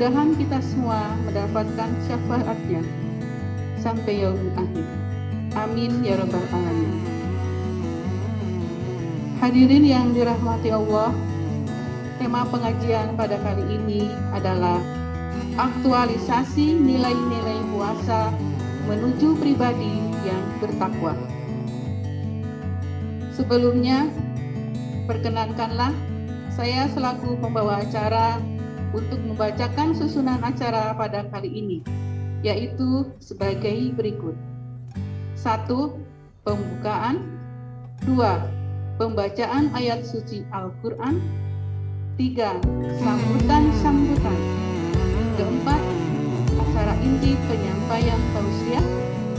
Mudah-mudahan kita semua mendapatkan syafaatnya sampai yaumul akhir. Amin ya rabbal alamin. Hadirin yang dirahmati Allah, tema pengajian pada kali ini adalah aktualisasi nilai-nilai puasa menuju pribadi yang bertakwa. Sebelumnya, perkenankanlah saya selaku pembawa acara untuk membacakan susunan acara pada kali ini, yaitu sebagai berikut. 1. Pembukaan. 2. Pembacaan ayat suci Al-Quran. 3. Sambutan. Keempat, acara inti penyampaian tausiah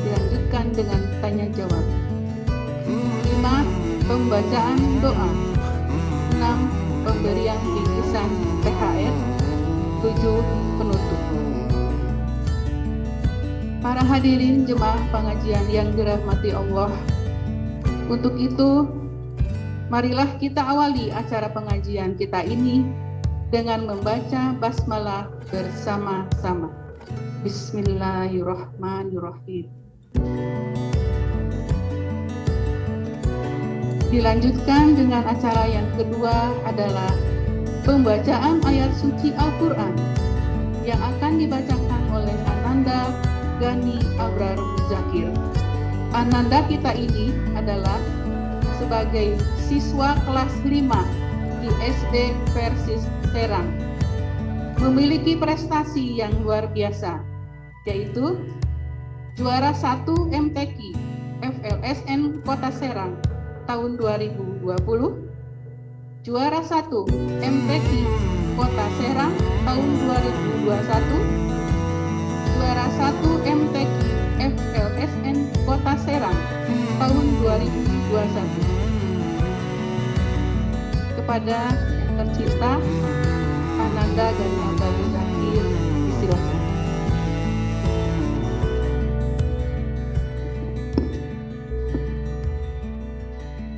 dilanjutkan dengan tanya jawab. 5. Pembacaan doa. 6. Pemberian bingkisan THR. 7. Penutup. Para hadirin jemaah pengajian yang dirahmati Allah, untuk itu marilah kita awali acara pengajian kita ini dengan membaca basmalah bersama-sama. Bismillahirrahmanirrahim. Dilanjutkan dengan acara yang kedua adalah pembacaan ayat suci Al-Quran yang akan dibacakan oleh Ananda Gani Abrar Muzakir. Ananda kita ini adalah sebagai siswa kelas 5 di SD Persis Serang. Memiliki prestasi yang luar biasa, yaitu juara 1 MTQ FLSN Kota Serang tahun 2020, juara 1 MTQ Kota Serang tahun 2021, juara 1 MTQ FLSN Kota Serang tahun 2021. Kepada yang tercinta Ananda Gani Abrar Muzakir, disilakan.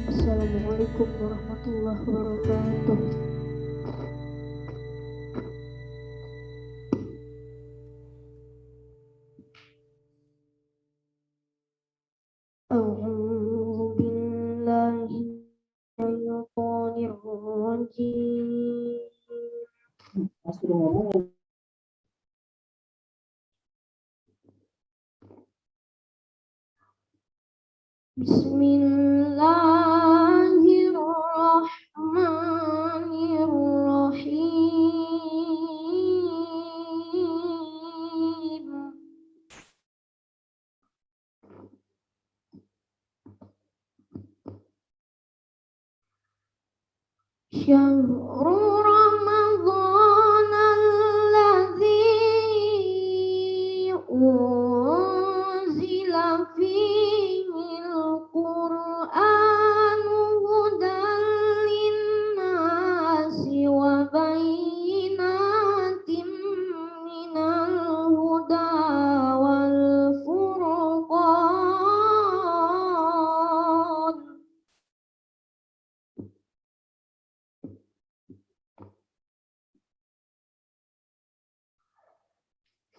Assalamualaikum warahmatullahi wabarakatuh. A'udzu billahi minasyaitonir rajim. Bismillahirrahmanirrahim. Syahrul Ramadhan alladzi unzila fihil Qur'anu hudan linnasi wa bayyinatin minal huda wal furqan.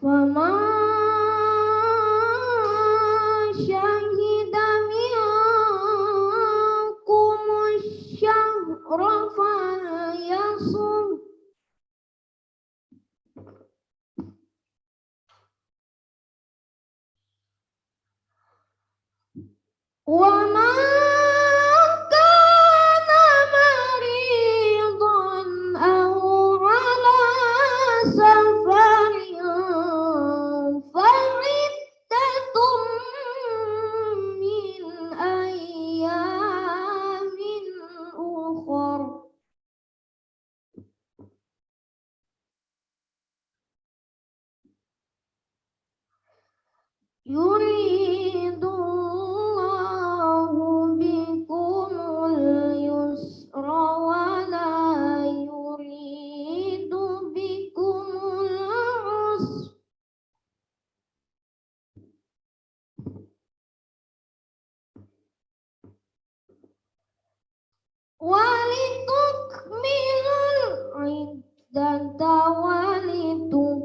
Faman syahida minkumus syahra falyasum. Wa man kana maridan aw ala safarin fariddatun min ayyamin ukhar. Yuridullahu bikumul yusra wa la yuridu bikumul usra walitukmilul iddata walitukabbirullaha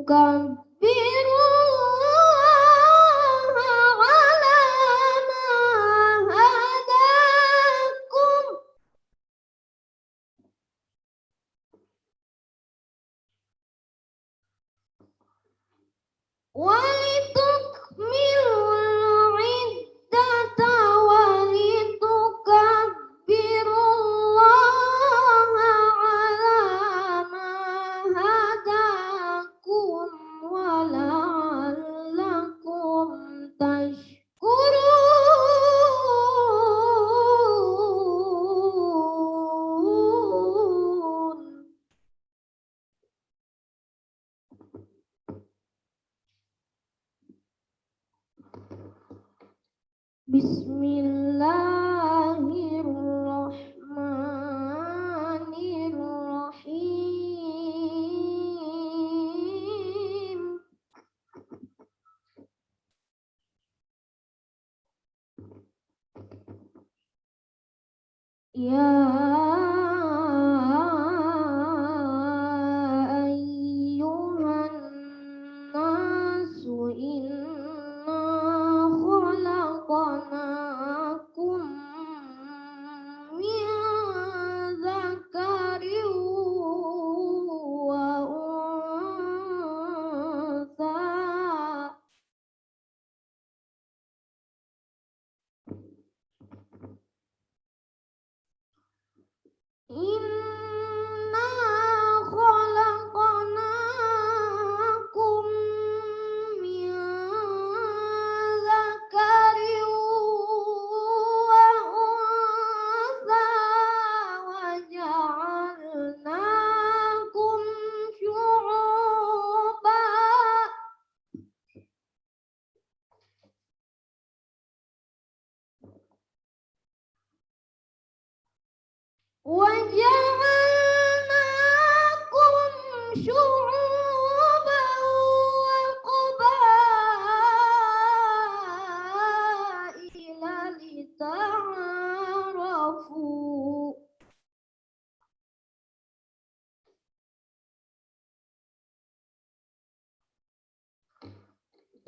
Bismillahirrahmanirrahim. Ya ayyuhan nasu inna khalaqnakum min dzakarin wa untha. Inna khalaqnakum min dzakarin wa untha wa ja'alnakum syu'uban وجعلناكم شعوبا وقبائل لتعارفوا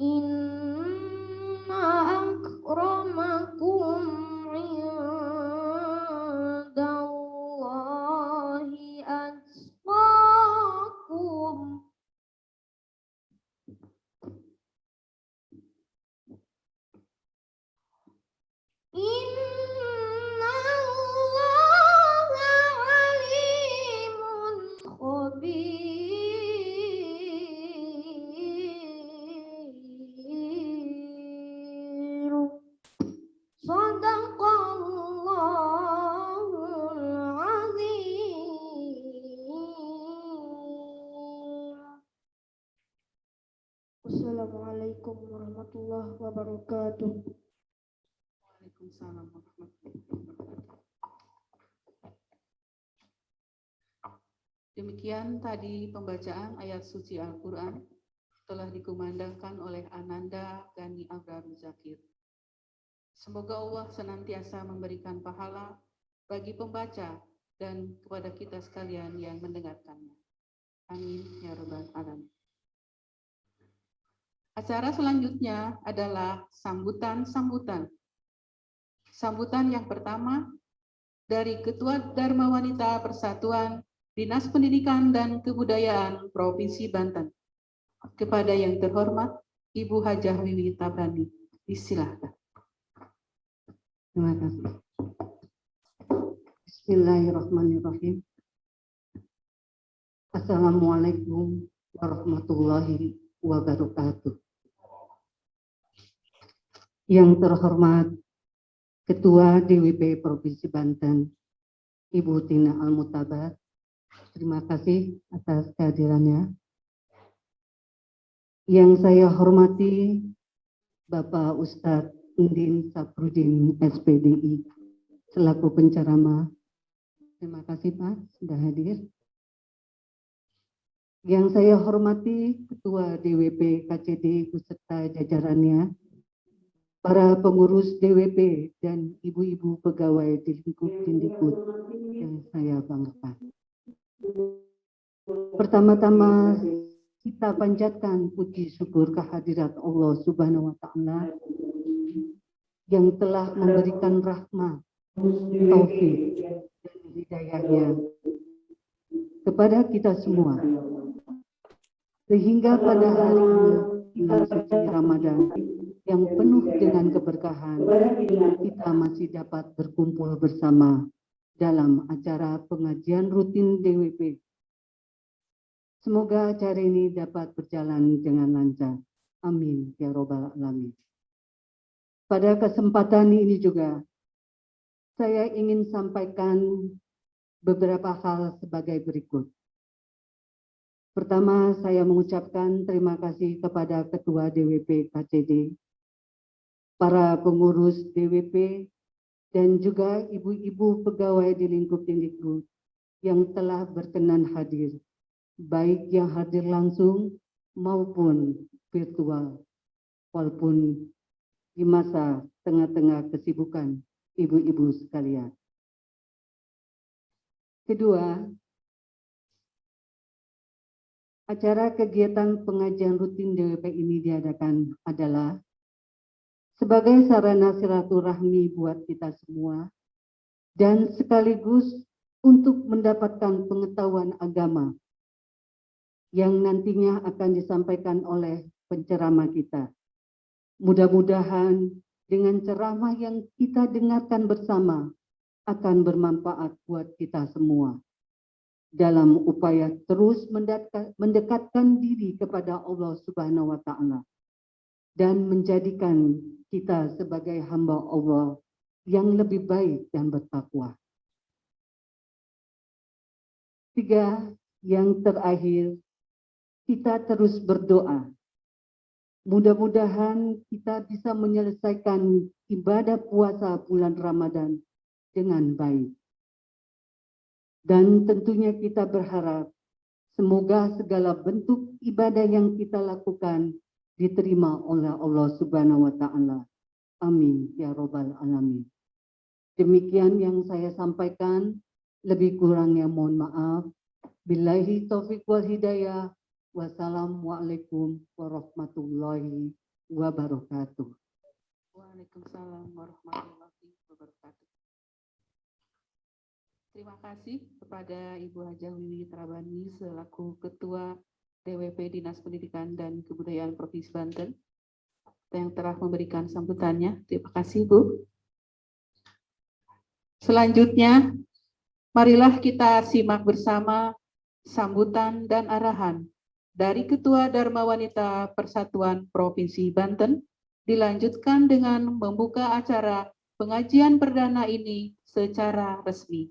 Inna akramakum indallahi atqakum. Inna Allaha alimun khabir. Sadaqallahul azim. Wassalamualaikum warahmatullahi wabarakatuh. Waalaikumsalam warahmatullahi wabarakatuh. Demikian tadi pembacaan ayat suci Al-Quran telah dikumandangkan oleh Ananda Gani Abraham Zakir. Semoga Allah senantiasa memberikan pahala bagi pembaca dan kepada kita sekalian yang mendengarkannya. Amin ya rabbal alamin. Acara selanjutnya adalah sambutan-sambutan. Sambutan yang pertama dari Ketua Dharma Wanita Persatuan Dinas Pendidikan dan Kebudayaan Provinsi Banten. Kepada yang terhormat Ibu Hajah Wiwi Tabrani, disilahkan. Terima kasih. Bismillahirrahmanirrahim. Assalamualaikum warahmatullahi wabarakatuh. Yang terhormat Ketua DWP Provinsi Banten, Ibu Tina Al-Mutabar, terima kasih atas kehadirannya. Yang saya hormati Bapak Ustadz Indin Saprudin SPDI selaku penceramah. Terima kasih Pak sudah hadir. Yang saya hormati Ketua DWP KCD beserta jajarannya, para pengurus DWP dan ibu-ibu pegawai di lingkup Dindikut yang saya banggakan. Pertama-tama kita panjatkan puji syukur kehadirat Allah Subhanahu wa Ta'ala yang telah memberikan rahmat, taufik, dan hidayahnya kepada kita semua. Sehingga pada hari ini, bulan suci Ramadan yang penuh dengan keberkahan, kita masih dapat berkumpul bersama dalam acara pengajian rutin DWP. Semoga acara ini dapat berjalan dengan lancar. Amin ya robbal alamin. Pada kesempatan ini juga, saya ingin sampaikan beberapa hal sebagai berikut. Pertama, saya mengucapkan terima kasih kepada Ketua DWP KCD, para pengurus DWP, dan juga ibu-ibu pegawai di lingkup Dindikbud yang telah berkenan hadir, baik yang hadir langsung maupun virtual, walaupun di masa tengah-tengah kesibukan ibu-ibu sekalian. Kedua, acara kegiatan pengajian rutin DWP ini diadakan adalah sebagai sarana silaturahmi buat kita semua dan sekaligus untuk mendapatkan pengetahuan agama yang nantinya akan disampaikan oleh penceramah kita. Mudah-mudahan dengan ceramah yang kita dengarkan bersama akan bermanfaat buat kita semua dalam upaya terus mendekatkan diri kepada Allah Subhanahu wa Ta'ala dan menjadikan kita sebagai hamba Allah yang lebih baik dan bertakwa. Tiga, yang terakhir, kita terus berdoa. Mudah-mudahan kita bisa menyelesaikan ibadah puasa bulan Ramadan dengan baik. Dan tentunya kita berharap semoga segala bentuk ibadah yang kita lakukan diterima oleh Allah Subhanahu wa Ta'ala. Amin ya robbal alamin. Demikian yang saya sampaikan, lebih kurangnya mohon maaf. Billahi taufiq wal hidayah. Wassalamualaikum warahmatullahi wabarakatuh. Waalaikumsalam warahmatullahi wabarakatuh. Terima kasih kepada Ibu Hajah Wiwi Trabani selaku Ketua DWP Dinas Pendidikan dan Kebudayaan Provinsi Banten yang telah memberikan sambutannya. Terima kasih, Bu. Selanjutnya, marilah kita simak bersama sambutan dan arahan dari Ketua Dharma Wanita Persatuan Provinsi Banten, dilanjutkan dengan membuka acara pengajian perdana ini secara resmi.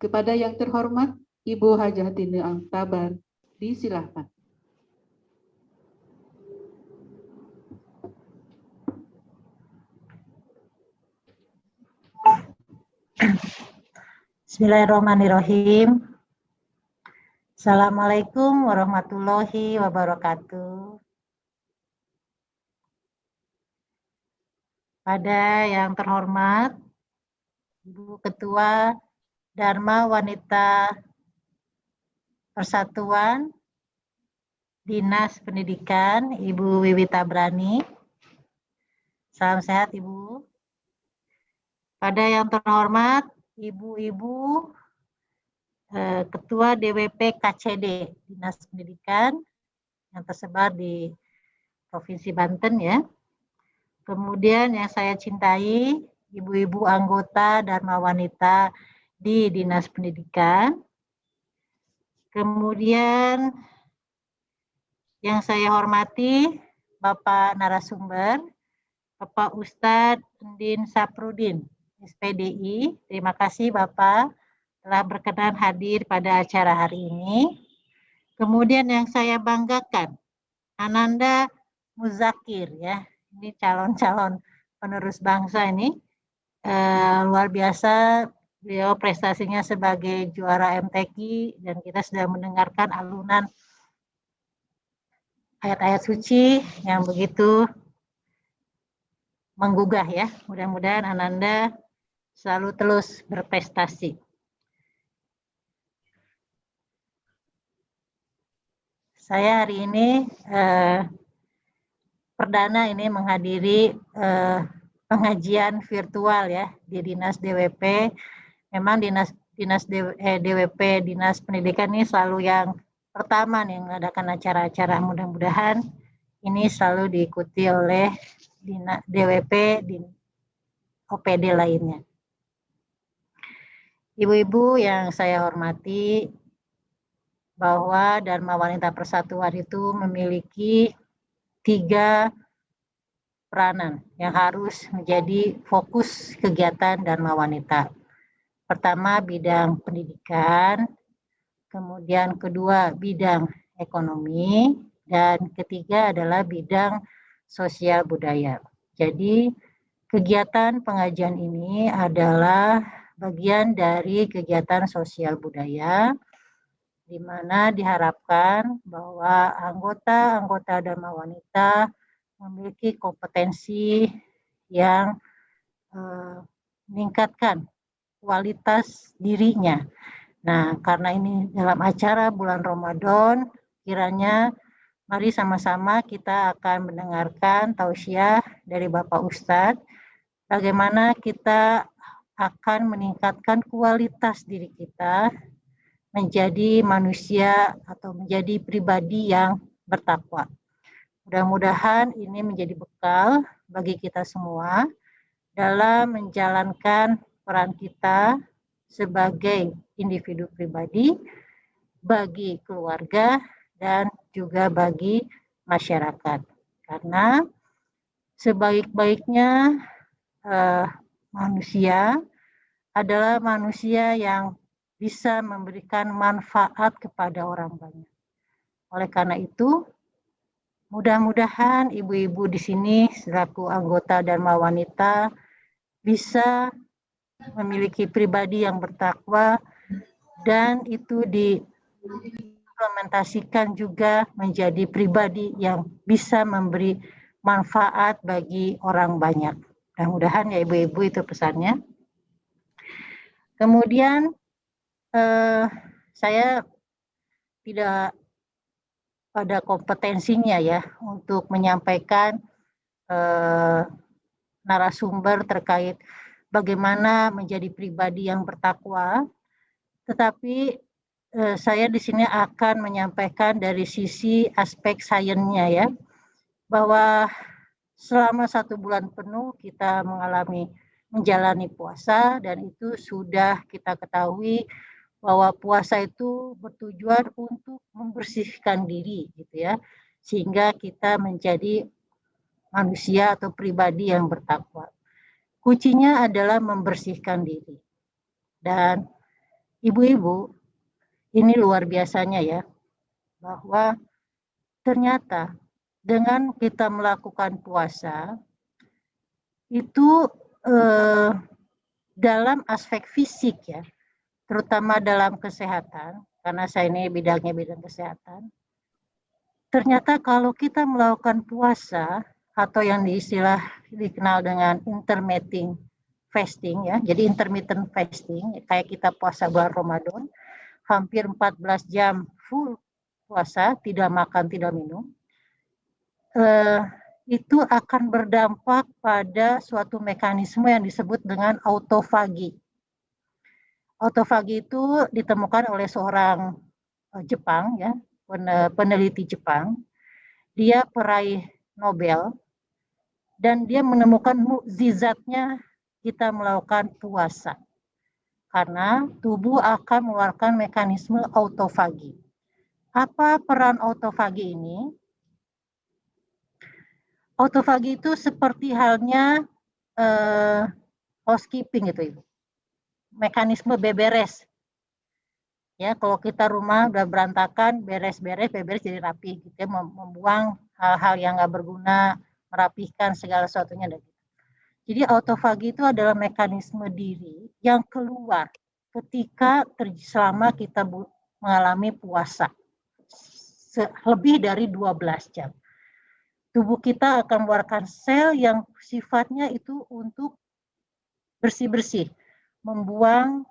Kepada yang terhormat Ibu Hajah Tine Angtabar, disilahkan. Bismillahirrahmanirrahim. Assalamualaikum warahmatullahi wabarakatuh. Pada yang terhormat Ibu Ketua Dharma Wanita Persatuan Dinas Pendidikan, Ibu Wiwi Tabrani. Salam sehat, Ibu. Pada yang terhormat Ibu-ibu Ketua DWP KCD Dinas Pendidikan yang tersebar di Provinsi Banten ya. Kemudian yang saya cintai, ibu-ibu anggota Dharma Wanita di Dinas Pendidikan. Kemudian yang saya hormati Bapak narasumber, Bapak Ustadz Endin Saprudin, SPDI. Terima kasih Bapak telah berkenan hadir pada acara hari ini. Kemudian yang saya banggakan, Ananda Muzakir ya. Ini calon-calon penerus bangsa ini. Luar biasa, beliau prestasinya sebagai juara MTQ dan kita sudah mendengarkan alunan ayat-ayat suci yang begitu menggugah ya. Mudah-mudahan Ananda selalu terus berprestasi. saya hari ini perdana ini menghadiri pengajian virtual ya di Dinas DWP. Memang DWP Dinas Pendidikan ini selalu yang pertama nih mengadakan acara-acara, mudah-mudahan ini selalu diikuti oleh DWP di OPD lainnya. Ibu-ibu yang saya hormati, bahwa Dharma Wanita Persatuan itu memiliki 3 peranan yang harus menjadi fokus kegiatan Dharma Wanita. Pertama, bidang pendidikan, kemudian kedua, bidang ekonomi, dan ketiga adalah bidang sosial budaya. Jadi, kegiatan pengajian ini adalah bagian dari kegiatan sosial budaya, di mana diharapkan bahwa anggota-anggota Dharma Wanita memiliki kompetensi yang meningkatkan kualitas dirinya. Nah, karena ini dalam acara bulan Ramadan, kiranya mari sama-sama kita akan mendengarkan tausiah dari Bapak Ustadz, bagaimana kita akan meningkatkan kualitas diri kita menjadi manusia atau menjadi pribadi yang bertakwa. Mudah-mudahan ini menjadi bekal bagi kita semua dalam menjalankan peran kita sebagai individu pribadi, bagi keluarga, dan juga bagi masyarakat. Karena sebaik-baiknya manusia adalah manusia yang bisa memberikan manfaat kepada orang banyak. Oleh karena itu, mudah-mudahan ibu-ibu di sini selaku anggota Dharma Wanita bisa memiliki pribadi yang bertakwa dan itu diimplementasikan juga menjadi pribadi yang bisa memberi manfaat bagi orang banyak. Mudah-mudahan ya ibu-ibu itu pesannya. Kemudian saya tidak pada kompetensinya ya untuk menyampaikan narasumber terkait bagaimana menjadi pribadi yang bertakwa, tetapi saya di sini akan menyampaikan dari sisi aspek sainsnya ya, bahwa selama 1 bulan penuh kita menjalani puasa, dan itu sudah kita ketahui bahwa puasa itu bertujuan untuk membersihkan diri gitu ya, sehingga kita menjadi manusia atau pribadi yang bertakwa. Kuncinya adalah membersihkan diri. Dan ibu-ibu, ini luar biasanya ya, bahwa ternyata dengan kita melakukan puasa itu dalam aspek fisik ya, terutama dalam kesehatan, karena saya ini bidangnya bidang kesehatan, ternyata kalau kita melakukan puasa atau yang dikenal dengan intermittent fasting ya, jadi intermittent fasting, kayak kita puasa bulan Ramadan, hampir 14 jam full puasa, tidak makan, tidak minum, itu akan berdampak pada suatu mekanisme yang disebut dengan autofagi. Autofagi itu ditemukan oleh seorang Jepang ya, peneliti Jepang. Dia peraih Nobel dan dia menemukan mukjizatnya kita melakukan puasa. Karena tubuh akan mengeluarkan mekanisme autofagi. Apa peran autofagi ini? Autofagi itu seperti halnya housekeeping gitu Ibu. Mekanisme beberes. Ya, kalau kita rumah udah berantakan, beres-beres jadi rapi gitu ya, membuang hal-hal yang nggak berguna, merapihkan segala sesuatunya. Jadi autofagi itu adalah mekanisme diri yang keluar ketika selama kita mengalami puasa lebih dari 12 jam. Tubuh kita akan mengeluarkan sel yang sifatnya itu untuk bersih-bersih, membuang,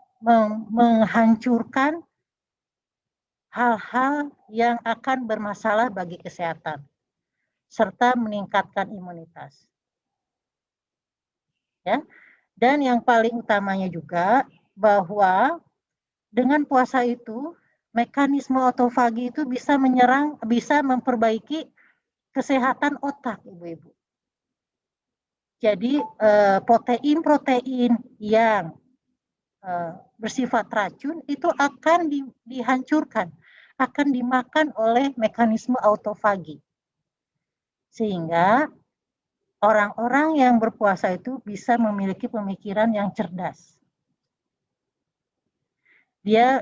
menghancurkan hal-hal yang akan bermasalah bagi kesehatan, serta meningkatkan imunitas. Ya. Dan yang paling utamanya juga bahwa dengan puasa itu mekanisme autofagi itu bisa memperbaiki kesehatan otak, Ibu-ibu. Jadi protein-protein yang bersifat racun itu akan dihancurkan, akan dimakan oleh mekanisme autofagi. Sehingga orang-orang yang berpuasa itu bisa memiliki pemikiran yang cerdas.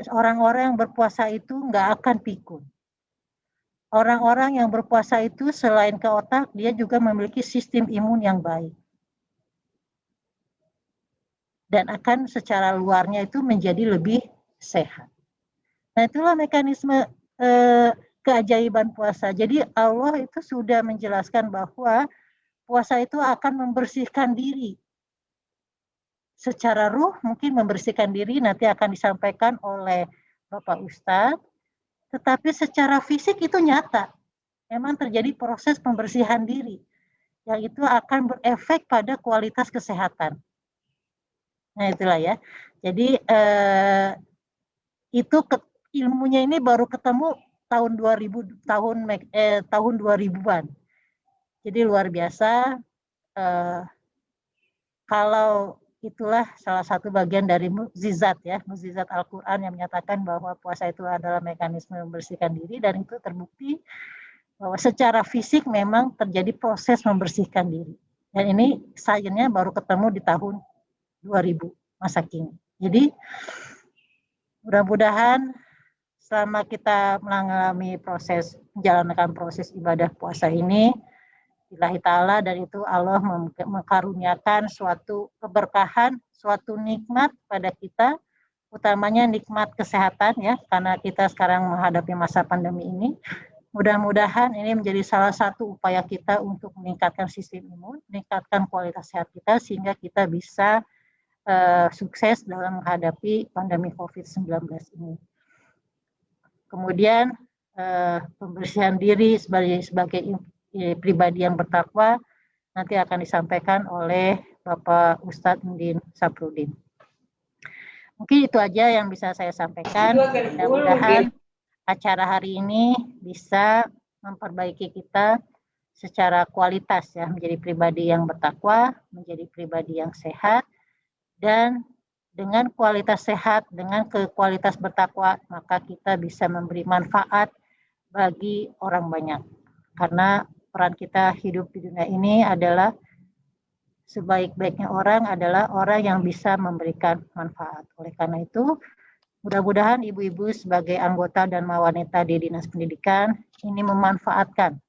Orang-orang yang berpuasa itu nggak akan pikun. Orang-orang yang berpuasa itu selain ke otak, dia juga memiliki sistem imun yang baik. Dan akan secara luarnya itu menjadi lebih sehat. Nah, itulah mekanisme keajaiban puasa. Jadi Allah itu sudah menjelaskan bahwa puasa itu akan membersihkan diri. Secara ruh mungkin membersihkan diri nanti akan disampaikan oleh Bapak Ustadz, tetapi secara fisik itu nyata. Memang terjadi proses pembersihan diri yang itu akan berefek pada kualitas kesehatan. Nah, itulah ya. Jadi itu ilmunya ini baru ketemu tahun 2000-an. Jadi luar biasa. Kalau itulah salah satu bagian dari mukjizat ya, mukjizat Al-Qur'an yang menyatakan bahwa puasa itu adalah mekanisme membersihkan diri, dan itu terbukti bahwa secara fisik memang terjadi proses membersihkan diri. Dan ini sainsnya baru ketemu di tahun 2000 masa kini. Jadi mudah-mudahan selama kita mengalami menjalankan proses ibadah puasa ini, billahi ta'ala, dan itu Allah mengkaruniakan suatu keberkahan, suatu nikmat pada kita, utamanya nikmat kesehatan ya, karena kita sekarang menghadapi masa pandemi ini. Mudah-mudahan ini menjadi salah satu upaya kita untuk meningkatkan sistem imun, meningkatkan kualitas sehat kita, sehingga kita bisa sukses dalam menghadapi pandemi COVID-19 ini. Kemudian pembersihan diri sebagai pribadi yang bertakwa nanti akan disampaikan oleh Bapak Ustadz Undin Saprudin. Mungkin itu aja yang bisa saya sampaikan. Mudah-mudahan acara hari ini bisa memperbaiki kita secara kualitas ya, menjadi pribadi yang bertakwa, menjadi pribadi yang sehat, dan dengan kualitas sehat, dengan kualitas bertakwa, maka kita bisa memberi manfaat bagi orang banyak. Karena peran kita hidup di dunia ini adalah sebaik-baiknya orang adalah orang yang bisa memberikan manfaat. Oleh karena itu, mudah-mudahan ibu-ibu sebagai anggota dan wanita di Dinas Pendidikan ini memanfaatkan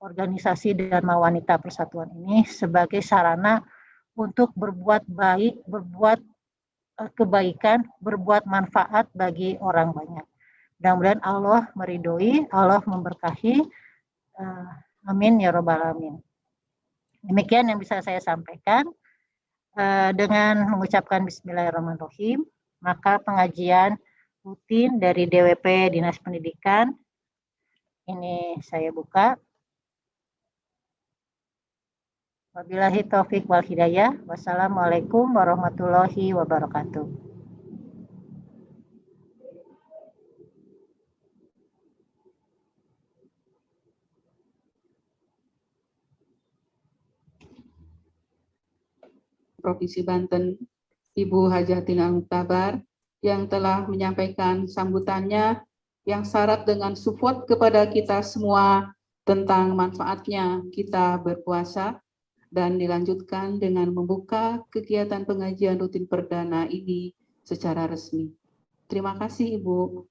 organisasi Dharma Wanita Persatuan ini sebagai sarana untuk berbuat baik, berbuat kebaikan, berbuat manfaat bagi orang banyak. Mudah-mudahan Allah meridhoi, Allah memberkahi. Amin ya robbal alamin. Demikian yang bisa saya sampaikan. Dengan mengucapkan Bismillahirrahmanirrahim, maka pengajian rutin dari DWP Dinas Pendidikan ini saya buka. Wabillahi taufik wal hidayah. Wassalamualaikum warahmatullahi wabarakatuh. Provinsi Banten, Ibu Hajatin Al-Muktabar, yang telah menyampaikan sambutannya yang syarat dengan support kepada kita semua tentang manfaatnya kita berpuasa, dan dilanjutkan dengan membuka kegiatan pengajian rutin perdana ini secara resmi. Terima kasih, Ibu.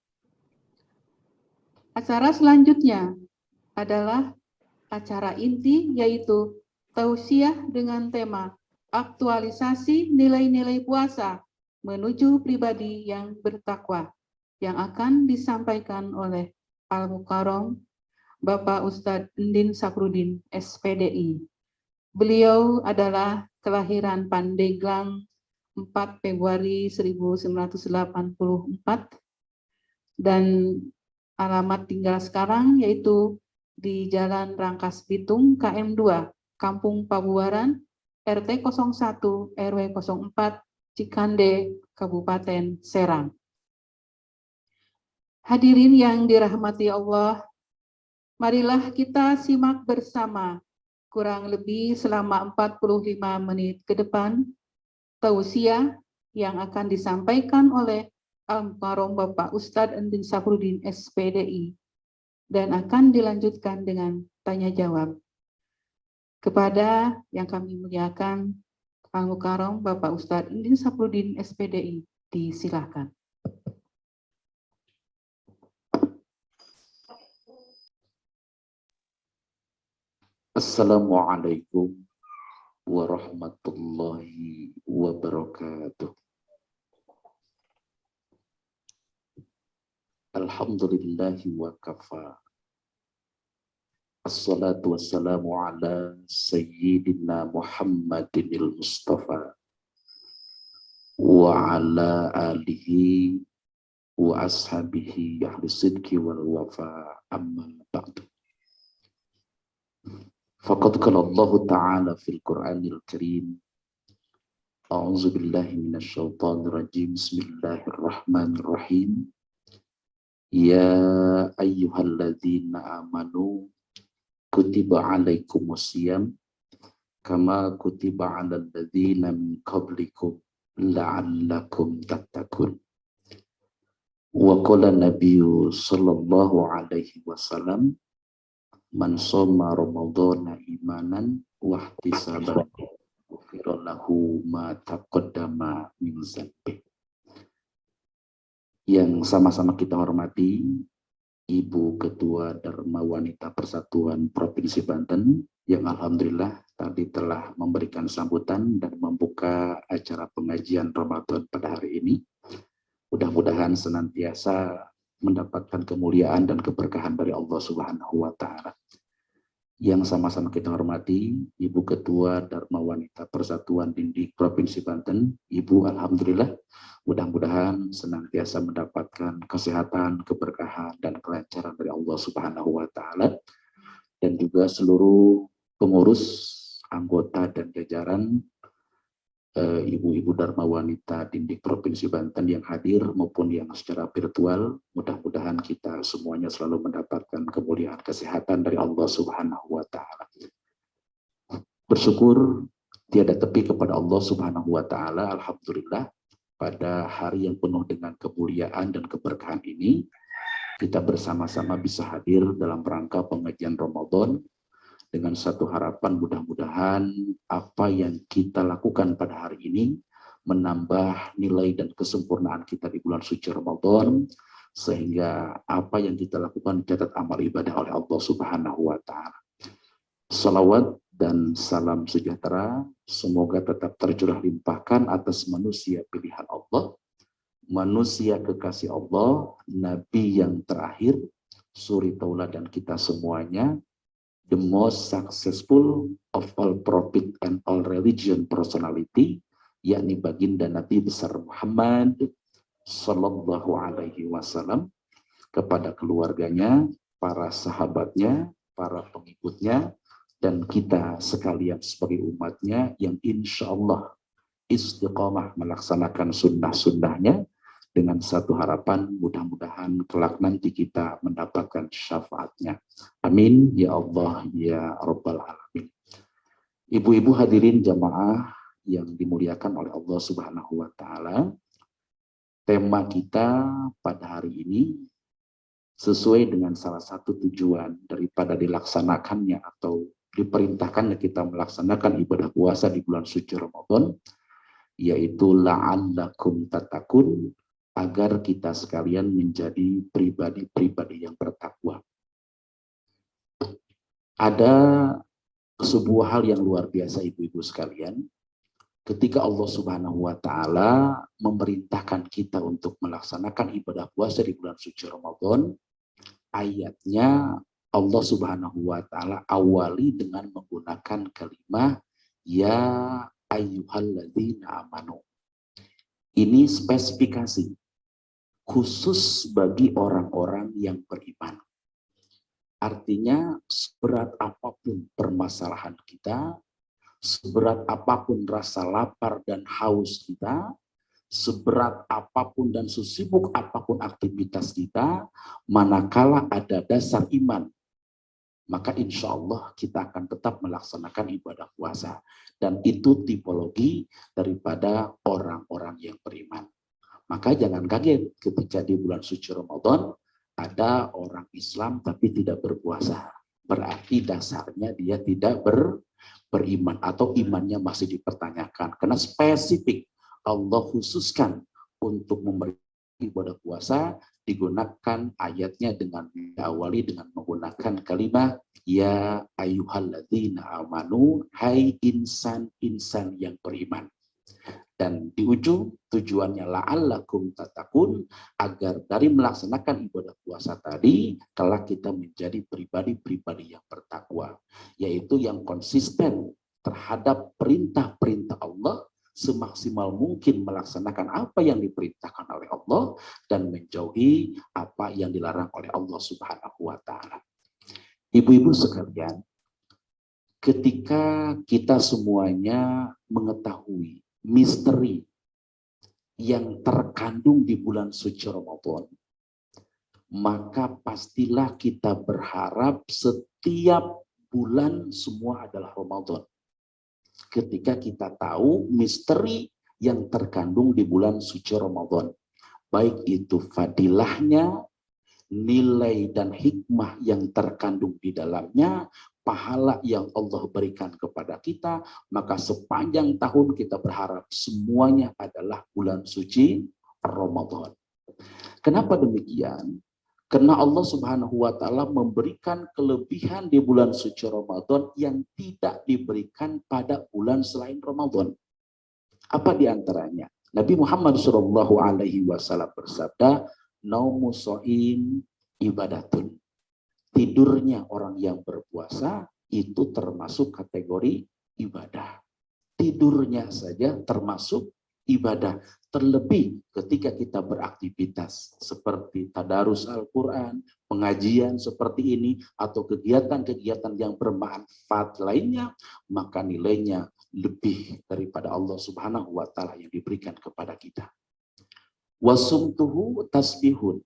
Acara selanjutnya adalah acara inti, yaitu tausiah dengan tema aktualisasi nilai-nilai puasa menuju pribadi yang bertakwa, yang akan disampaikan oleh Al-Mukarram Bapak Ustadz Undin Saprudin, SPDI. Beliau adalah kelahiran Pandeglang 4 Februari 1984 dan alamat tinggal sekarang yaitu di Jalan Rangkas Bitung KM 2, Kampung Pabuaran, RT 01 RW 04, Cikande, Kabupaten Serang. Hadirin yang dirahmati Allah, marilah kita simak bersama kurang lebih selama 45 menit ke depan tausiah yang akan disampaikan oleh Al-Mukarram Bapak Ustadz Endin Safruddin SPDI dan akan dilanjutkan dengan tanya jawab. Kepada yang kami muliakan Al-Mukarram Bapak Ustadz Endin Safruddin SPDI, disilakan. Assalamualaikum warahmatullahi wabarakatuh. Alhamdulillahi wa kafa. Assalatu wassalamu ala sayyidina Muhammadinil Mustafa wa ala alihi wa ashabihi ahli sidki wal wafa amma ba'du. Faqad qala Allah Ta'ala fil Qur'anil Karim. A'udzu billahi minasyaitonir rajim. Bismillahirrahmanirrahim. Ya ayyuhalladzina amanu kutiba alaikumusiyam kama kutiba alal ladzina min qablikum la'allakum tattaqun. Wa qala Nabiyyu sallallahu alaihi wasallam man shoma ramadhana imanan wa ihtisaban ghufira lahu ma taqaddama min dzambi. Yang sama-sama kita hormati Ibu Ketua Dharma Wanita Persatuan Provinsi Banten yang alhamdulillah tadi telah memberikan sambutan dan membuka acara pengajian Ramadan pada hari ini. Mudah-mudahan senantiasa mendapatkan kemuliaan dan keberkahan dari Allah Subhanahu wa Ta'ala. Yang sama-sama kita hormati Ibu Ketua Dharma Wanita Persatuan Dindik Provinsi Banten, Ibu alhamdulillah mudah-mudahan senantiasa mendapatkan kesehatan, keberkahan dan kelancaran dari Allah Subhanahu wa Ta'ala, dan juga seluruh pengurus, anggota dan jajaran ibu-ibu Dharma Wanita Dindik Provinsi Banten yang hadir maupun yang secara virtual. Mudah-mudahan kita semuanya selalu mendapatkan kemuliaan kesehatan dari Allah Subhanahu wa Ta'ala. Bersyukur tiada tepi kepada Allah Subhanahu wa Ta'ala. Alhamdulillah pada hari yang penuh dengan kemuliaan dan keberkahan ini kita bersama-sama bisa hadir dalam rangka pengajian Ramadan dengan satu harapan, mudah-mudahan apa yang kita lakukan pada hari ini menambah nilai dan kesempurnaan kita di bulan suci Ramadan, sehingga apa yang kita lakukan dicatat amal ibadah oleh Allah Subhanahu wa Ta'ala. Salawat dan salam sejahtera semoga tetap tercurah limpahkan atas manusia pilihan Allah, manusia kekasih Allah, Nabi yang terakhir, suri tauladan kita semuanya, the most successful of all prophet and all religion personality, yakni baginda Nabi besar Muhammad Sallallahu Alaihi Wasallam, kepada keluarganya, para sahabatnya, para pengikutnya, dan kita sekalian sebagai umatnya yang insya Allah istiqomah melaksanakan sunnah-sunnahnya, dengan satu harapan mudah-mudahan kelak nanti kita mendapatkan syafaatnya. Amin ya Allah ya Rabbal Alamin. Ibu-ibu hadirin jamaah yang dimuliakan oleh Allah Subhanahu wa Ta'ala, tema kita pada hari ini sesuai dengan salah satu tujuan daripada dilaksanakannya atau diperintahkannya kita melaksanakan ibadah puasa di bulan suci Ramadan, yaitu la'allakum tattaqun, agar kita sekalian menjadi pribadi-pribadi yang bertakwa. Ada sebuah hal yang luar biasa ibu-ibu sekalian, ketika Allah Subhanahu wa Ta'ala memerintahkan kita untuk melaksanakan ibadah puasa di bulan suci Ramadan, ayatnya Allah Subhanahu wa Ta'ala awali dengan menggunakan kalimat ya ayyuhalladzina amanu. Ini spesifikasi khusus bagi orang-orang yang beriman. Artinya seberat apapun permasalahan kita, seberat apapun rasa lapar dan haus kita, seberat apapun dan sesibuk apapun aktivitas kita, manakala ada dasar iman, maka insya Allah kita akan tetap melaksanakan ibadah puasa. Dan itu tipologi daripada orang-orang yang beriman. Maka jangan kaget ketika di bulan suci Ramadan ada orang Islam tapi tidak berpuasa. Berarti dasarnya dia tidak beriman atau imannya masih dipertanyakan. Karena spesifik Allah khususkan untuk memberi ibadah puasa, digunakan ayatnya dengan diawali dengan menggunakan kalimat ya ayyuhalladzina amanu, hai insan-insan yang beriman. Dan di ujung tujuannya la'allakum tattaqun, agar dari melaksanakan ibadah puasa tadi kelak kita menjadi pribadi-pribadi yang bertakwa, yaitu yang konsisten terhadap perintah-perintah Allah, semaksimal mungkin melaksanakan apa yang diperintahkan oleh Allah dan menjauhi apa yang dilarang oleh Allah Subhanahu wa taala. Ibu-ibu sekalian, ketika kita semuanya mengetahui misteri yang terkandung di bulan suci Ramadan, maka pastilah kita berharap setiap bulan semua adalah Ramadan. Ketika kita tahu misteri yang terkandung di bulan suci Ramadan, baik itu fadilahnya, nilai dan hikmah yang terkandung di dalamnya, pahala yang Allah berikan kepada kita, maka sepanjang tahun kita berharap semuanya adalah bulan suci Ramadan. Kenapa demikian? Karena Allah Subhanahu wa taala memberikan kelebihan di bulan suci Ramadan yang tidak diberikan pada bulan selain Ramadan. Apa di antaranya? Nabi Muhammad SAW bersabda, naumu shaim ibadatun. Tidurnya orang yang berpuasa itu termasuk kategori ibadah. Tidurnya saja termasuk ibadah. Terlebih ketika kita beraktivitas seperti tadarus Al-Quran, pengajian seperti ini, atau kegiatan-kegiatan yang bermanfaat lainnya, maka nilainya lebih daripada Allah Subhanahu wa taala yang diberikan kepada kita. Wasumtuhu tasbihun.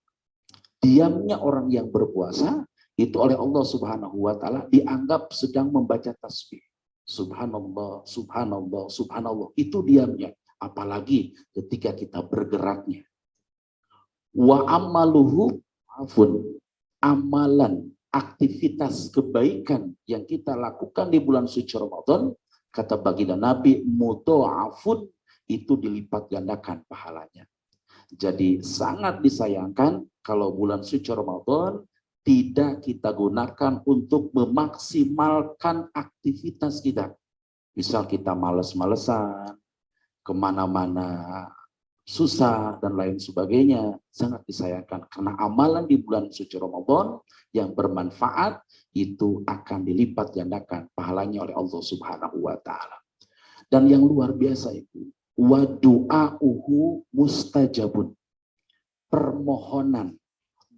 Diamnya orang yang berpuasa itu oleh Allah Subhanahu wa taala dianggap sedang membaca tasbih. Subhanallah, subhanallah, subhanallah. Itu diamnya. Apalagi ketika kita bergeraknya. Wa amaluhu afun. Amalan, aktivitas kebaikan yang kita lakukan di bulan suci Ramadan, kata baginda Nabi, mudha'afun, itu dilipat gandakan pahalanya. Jadi sangat disayangkan kalau bulan suci Ramadan tidak kita gunakan untuk memaksimalkan aktivitas kita. Misal kita males-malesan, kemana-mana susah, dan lain sebagainya. Sangat disayangkan. Karena amalan di bulan suci Ramadan yang bermanfaat, itu akan dilipat gandakan pahalanya oleh Allah Subhanahu wa ta'ala. Dan yang luar biasa itu, wa du'a'uhu mustajabun. Permohonan,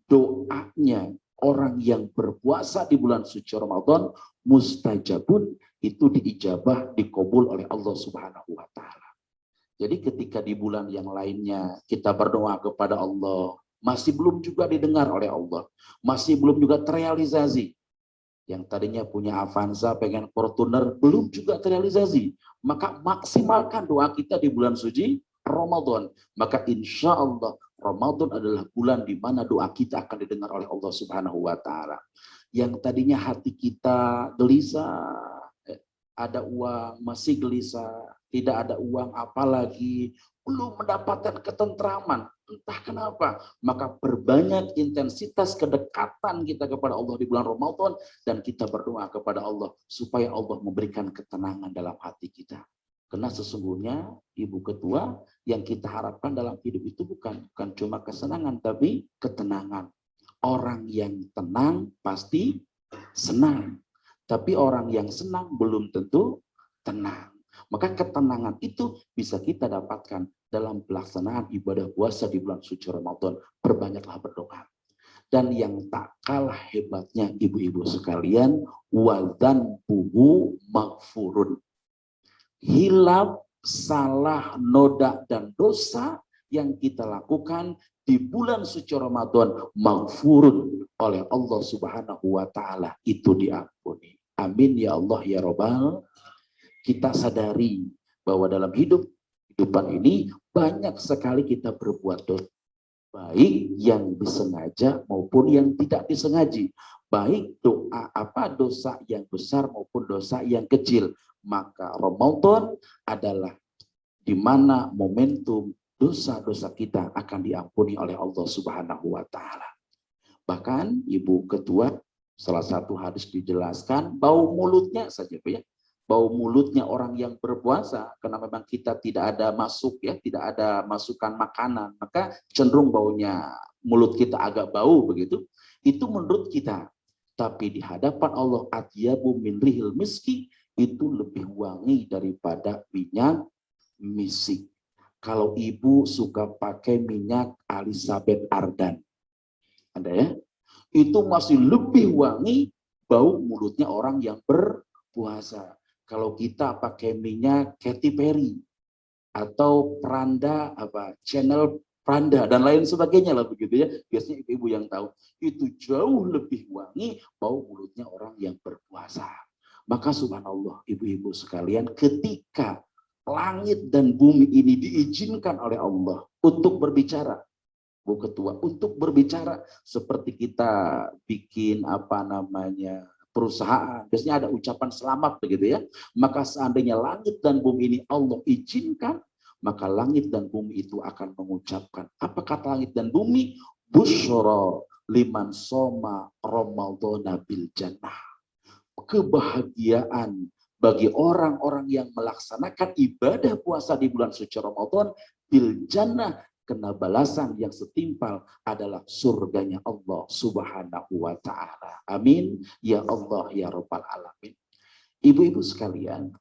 doanya orang yang berpuasa di bulan suci Ramadan mustajabun, itu diijabah, dikabul oleh Allah Subhanahu wa taala. Jadi ketika di bulan yang lainnya kita berdoa kepada Allah, masih belum juga didengar oleh Allah, masih belum juga terrealisasi. Yang tadinya punya Avanza, pengen Fortuner, belum juga terrealisasi. Maka maksimalkan doa kita di bulan suci Ramadan. Maka insya Allah Ramadan adalah bulan di mana doa kita akan didengar oleh Allah Subhanahu wa taala. Yang tadinya hati kita gelisah, ada uang masih gelisah, tidak ada uang apalagi, belum mendapatkan ketentraman, entah kenapa, maka perbanyak intensitas kedekatan kita kepada Allah di bulan Ramadan, dan kita berdoa kepada Allah supaya Allah memberikan ketenangan dalam hati kita. Karena sesungguhnya Ibu Ketua, yang kita harapkan dalam hidup itu bukan cuma kesenangan, tapi ketenangan. Orang yang tenang pasti senang, tapi orang yang senang belum tentu tenang. Maka ketenangan itu bisa kita dapatkan dalam pelaksanaan ibadah puasa di bulan suci Ramadan. Perbanyaklah berdoa. Dan yang tak kalah hebatnya ibu-ibu sekalian, wadan buhu maghfurun. Hilaf, salah, noda, dan dosa yang kita lakukan di bulan suci Ramadan maghfurun oleh Allah Subhanahu wa taala, itu diampuni. Amin ya Allah ya Rabbal. Kita sadari bahwa dalam kehidupan ini banyak sekali kita berbuat dosa, baik yang disengaja maupun yang tidak disengaja, baik dosa yang besar maupun dosa yang kecil. Maka Ramadan adalah di mana momentum dosa-dosa kita akan diampuni oleh Allah Subhanahu wa taala. Bahkan Ibu Ketua, salah satu hadis dijelaskan bau mulutnya saja, Bu ya. Bau mulutnya orang yang berpuasa, karena memang kita tidak ada tidak ada masukan makanan, maka cenderung baunya mulut kita agak bau begitu. Itu menurut kita. Tapi di hadapan Allah, atyabu min rihil miski, itu lebih wangi daripada minyak misik. Kalau ibu suka pakai minyak Elizabeth Arden, ada ya? Itu masih lebih wangi bau mulutnya orang yang berpuasa. Kalau kita pakai minyak Katy Perry atau Pranda Channel Pranda dan lain sebagainya lah begitu ya. Biasanya ibu-ibu yang tahu, itu jauh lebih wangi bau mulutnya orang yang berpuasa. Maka subhanallah ibu-ibu sekalian, ketika langit dan bumi ini diizinkan oleh Allah untuk berbicara, Bu Ketua, untuk berbicara seperti kita bikin perusahaan, biasanya ada ucapan selamat begitu ya. Maka seandainya langit dan bumi ini Allah izinkan, maka langit dan bumi itu akan mengucapkan, apa kata langit dan bumi? Busyra liman soma Ramadhana bil jannah. Kebahagiaan bagi orang-orang yang melaksanakan ibadah puasa di bulan suci Ramadan bil jannah, kena balasan yang setimpal adalah surganya Allah Subhanahu wa taala. Amin ya Allah ya Rabbal alamin. Ibu-ibu sekalian,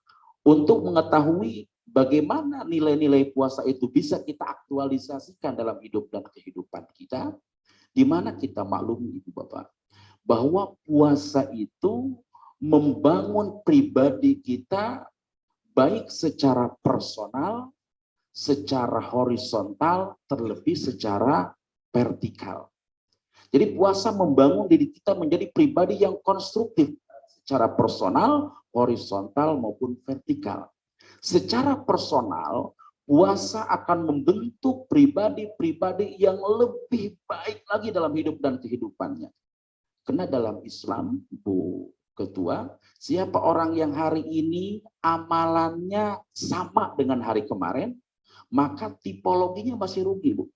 untuk mengetahui bagaimana nilai-nilai puasa itu bisa kita aktualisasikan dalam hidup dan kehidupan kita, di mana kita maklumi Ibu Bapak, bahwa puasa itu membangun pribadi kita baik secara personal, secara horizontal, terlebih secara vertikal. Jadi puasa membangun diri kita menjadi pribadi yang konstruktif secara personal, horizontal maupun vertikal. Secara personal, puasa akan membentuk pribadi-pribadi yang lebih baik lagi dalam hidup dan kehidupannya. Karena dalam Islam, Bu Ketua, siapa orang yang hari ini amalannya sama dengan hari kemarin, maka tipologinya masih rugi, Bu.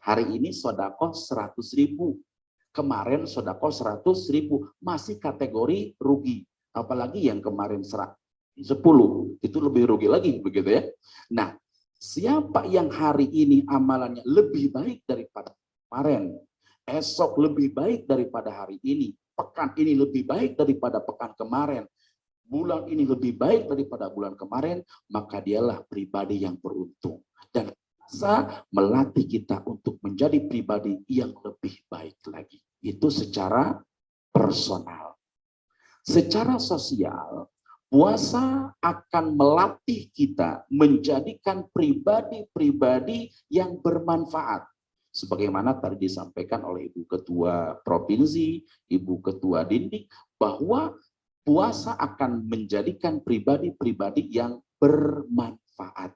Hari ini sodako 100.000, kemarin sodako 100.000, masih kategori rugi. Apalagi yang kemarin 10, itu lebih rugi lagi, begitu ya. Nah, siapa yang hari ini amalannya lebih baik daripada kemarin, esok lebih baik daripada hari ini, pekan ini lebih baik daripada pekan kemarin, bulan ini lebih baik daripada bulan kemarin, maka dialah pribadi yang beruntung. Dan bisa melatih kita untuk menjadi pribadi yang lebih baik lagi. Itu secara personal. Secara sosial, puasa akan melatih kita menjadikan pribadi-pribadi yang bermanfaat. Sebagaimana tadi disampaikan oleh Ibu Ketua Provinsi, Ibu Ketua Dindik, bahwa puasa akan menjadikan pribadi-pribadi yang bermanfaat.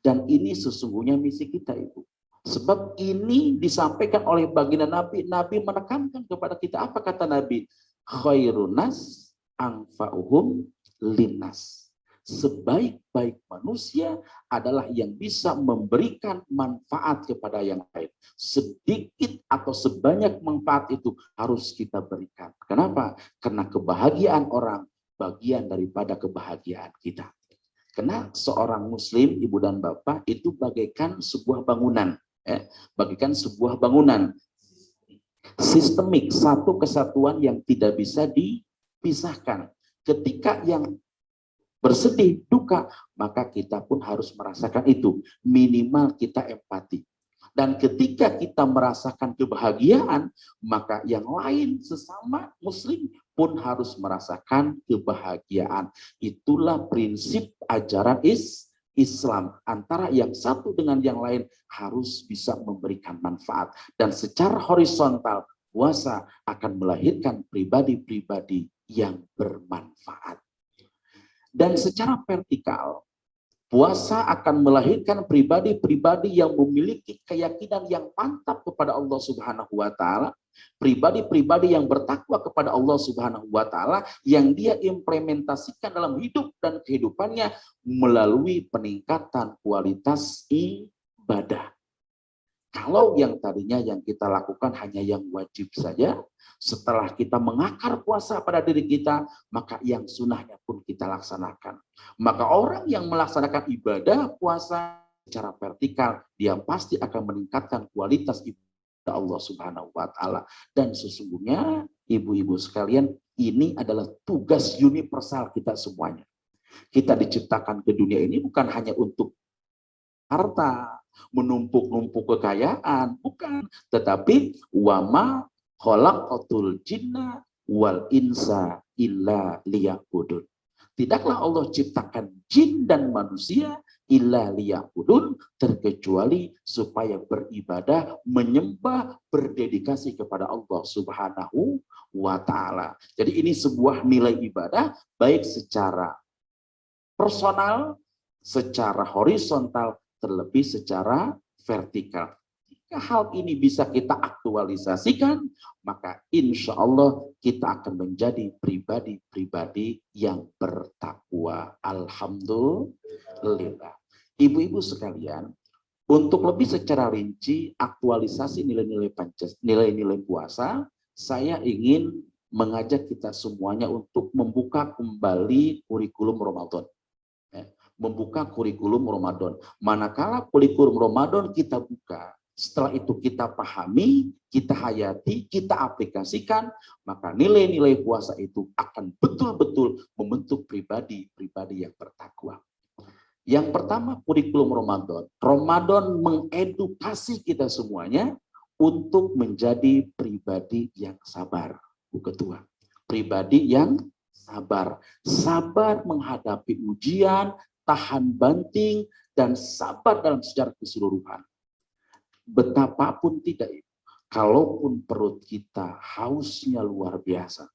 Dan ini sesungguhnya misi kita, Ibu. Sebab ini disampaikan oleh baginda Nabi. Nabi menekankan kepada kita, apa kata Nabi? Khairunas anfa'uhum linnas. Sebaik-baik manusia adalah yang bisa memberikan manfaat kepada yang lain. Sedikit atau sebanyak manfaat itu harus kita berikan. Kenapa? Karena kebahagiaan orang bagian daripada kebahagiaan kita. Karena seorang muslim, ibu dan bapak, itu bagaikan sebuah bangunan. Bagaikan sebuah bangunan. Sistemik, satu kesatuan yang tidak bisa dipisahkan. Ketika yang bersedih, duka, maka kita pun harus merasakan itu. Minimal kita empati. Dan ketika kita merasakan kebahagiaan, maka yang lain sesama muslim pun harus merasakan kebahagiaan. Itulah prinsip ajaran Islam. Antara yang satu dengan yang lain harus bisa memberikan manfaat. Dan secara horizontal, puasa akan melahirkan pribadi-pribadi yang bermanfaat. Dan secara vertikal, puasa akan melahirkan pribadi-pribadi yang memiliki keyakinan yang mantap kepada Allah Subhanahu wa Ta'ala, pribadi-pribadi yang bertakwa kepada Allah Subhanahu wa Ta'ala, yang dia implementasikan dalam hidup dan kehidupannya melalui peningkatan kualitas ibadah. Kalau yang tadinya yang kita lakukan hanya yang wajib saja, setelah kita mengakar puasa pada diri kita, maka yang sunnahnya pun kita laksanakan. Maka orang yang melaksanakan ibadah puasa secara vertikal, dia pasti akan meningkatkan kualitas ibadah Allah Subhanahu wa Ta'ala. Dan sesungguhnya, ibu-ibu sekalian, ini adalah tugas universal kita semuanya. Kita diciptakan ke dunia ini bukan hanya untuk harta, menumpuk-numpuk kekayaan, bukan, tetapi wama khalaqatul jinna wal insa illa liya'budun. Tidaklah Allah ciptakan jin dan manusia illa liya'budun, terkecuali supaya beribadah, menyembah, berdedikasi kepada Allah Subhanahu wa Ta'ala. Jadi ini sebuah nilai ibadah baik secara personal, secara horizontal, terlebih secara vertikal. Jika hal ini bisa kita aktualisasikan, maka insya Allah kita akan menjadi pribadi-pribadi yang bertakwa. Alhamdulillah. Ibu-ibu sekalian, untuk lebih secara rinci aktualisasi nilai-nilai puasa, saya ingin mengajak kita semuanya untuk membuka kembali kurikulum Ramadan. Membuka kurikulum Ramadan. Manakala kurikulum Ramadan kita buka, setelah itu kita pahami, kita hayati, kita aplikasikan, maka nilai-nilai puasa itu akan betul-betul membentuk pribadi-pribadi yang bertakwa. Yang pertama, kurikulum Ramadan. Ramadan mengedukasi kita semuanya untuk menjadi pribadi yang sabar, Bu Ketua. Pribadi yang sabar. Sabar menghadapi ujian, tahan banting, dan sabar dalam secara keseluruhan. Betapapun tidak, kalaupun perut kita hausnya luar biasa,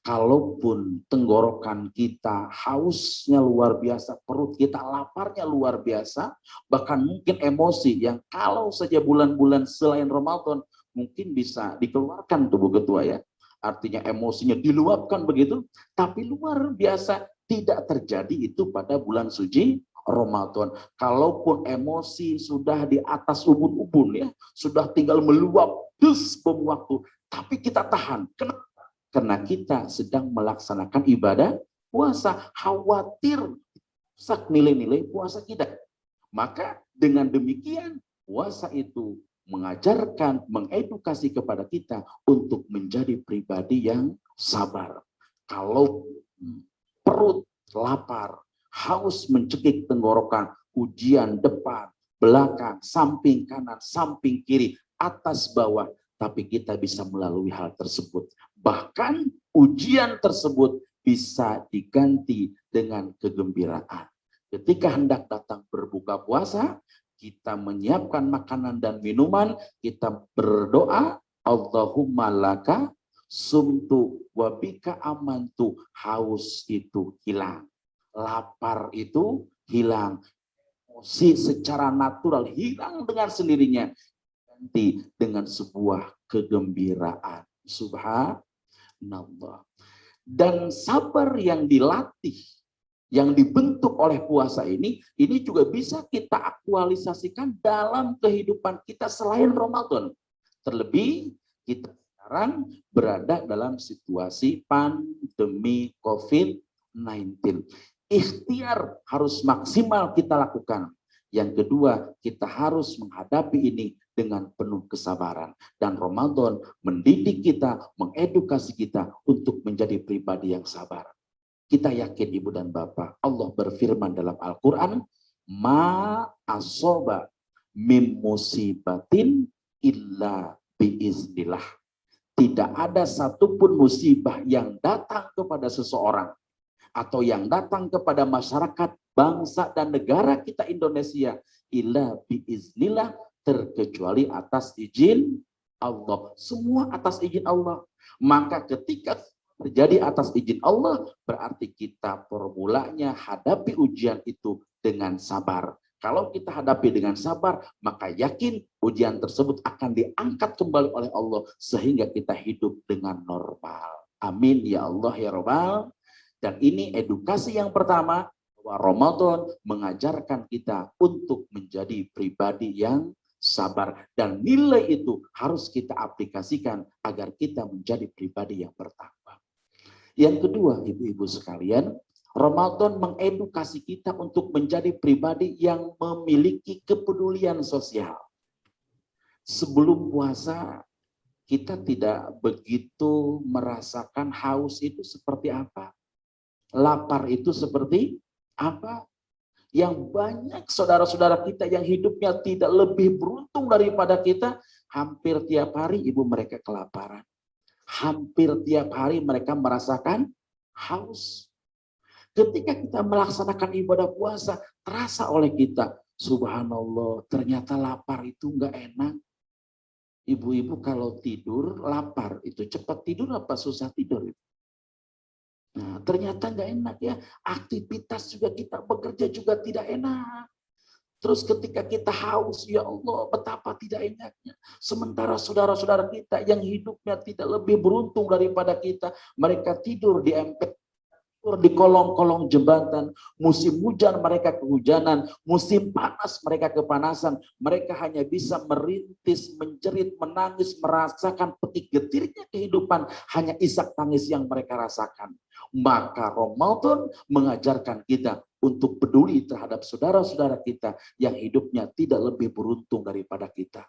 kalaupun tenggorokan kita hausnya luar biasa, perut kita laparnya luar biasa, bahkan mungkin emosi yang kalau saja bulan-bulan selain Ramadan mungkin bisa dikeluarkan tubuh ketua ya. Artinya emosinya diluapkan begitu, tapi luar biasa tidak terjadi itu pada bulan suci Ramadan. Kalaupun emosi sudah di atas ubun-ubun ya, sudah tinggal meluap dus bom waktu, tapi kita tahan. Kenapa? Karena kita sedang melaksanakan ibadah puasa, khawatir rusak nilai-nilai puasa kita. Maka dengan demikian puasa itu mengajarkan, mengedukasi kepada kita untuk menjadi pribadi yang sabar. Kalau perut lapar, haus mencekik tenggorokan, ujian depan, belakang, samping kanan, samping kiri, atas bawah, tapi kita bisa melalui hal tersebut. Bahkan ujian tersebut bisa diganti dengan kegembiraan. Ketika hendak datang berbuka puasa, kita menyiapkan makanan dan minuman, kita berdoa, Allahumma laka sumtu wabika amantu, haus itu hilang, lapar itu hilang, emosi secara natural hilang dengan sendirinya, ganti dengan sebuah kegembiraan. Subhanallah. Dan sabar yang dilatih, yang dibentuk oleh puasa ini juga bisa kita aktualisasikan dalam kehidupan kita selain Ramadan. Terlebih kita sekarang berada dalam situasi pandemi COVID-19. Ikhtiar harus maksimal kita lakukan. Yang kedua, kita harus menghadapi ini dengan penuh kesabaran. Dan Ramadan mendidik kita, mengedukasi kita untuk menjadi pribadi yang sabar. Kita yakin Ibu dan Bapak, Allah berfirman dalam Al-Quran, ma asoba mim musibatin illa biiznillah. Tidak ada satupun musibah yang datang kepada seseorang atau yang datang kepada masyarakat, bangsa dan negara kita Indonesia, illa biiznillah, terkecuali atas izin Allah. Semua atas izin Allah. Maka ketika terjadi atas izin Allah, berarti kita formulanya hadapi ujian itu dengan sabar. Kalau kita hadapi dengan sabar, maka yakin ujian tersebut akan diangkat kembali oleh Allah sehingga kita hidup dengan normal. Amin ya Allah ya Rabbal. Dan ini edukasi yang pertama, bahwa Ramadan mengajarkan kita untuk menjadi pribadi yang sabar. Dan nilai itu harus kita aplikasikan agar kita menjadi pribadi yang bertakwa. Yang kedua, ibu-ibu sekalian, Ramadan mengedukasi kita untuk menjadi pribadi yang memiliki kepedulian sosial. Sebelum puasa, kita tidak begitu merasakan haus itu seperti apa. Lapar itu seperti apa. Yang banyak saudara-saudara kita yang hidupnya tidak lebih beruntung daripada kita, hampir tiap hari ibu mereka kelaparan. Hampir tiap hari mereka merasakan haus. Ketika kita melaksanakan ibadah puasa, terasa oleh kita, subhanallah, ternyata lapar itu enggak enak. Ibu-ibu kalau tidur, lapar, itu cepat tidur apa susah tidur? Nah, ternyata enggak enak ya. Aktivitas juga kita bekerja juga tidak enak. Terus ketika kita haus, ya Allah, betapa tidak enaknya. Sementara saudara-saudara kita yang hidupnya tidak lebih beruntung daripada kita, mereka tidur di empat, di kolong-kolong jembatan, musim hujan mereka kehujanan, musim panas mereka kepanasan, mereka hanya bisa merintis, menjerit, menangis, merasakan petik getirnya kehidupan, hanya isak tangis yang mereka rasakan. Maka Ramadan mengajarkan kita untuk peduli terhadap saudara-saudara kita yang hidupnya tidak lebih beruntung daripada kita.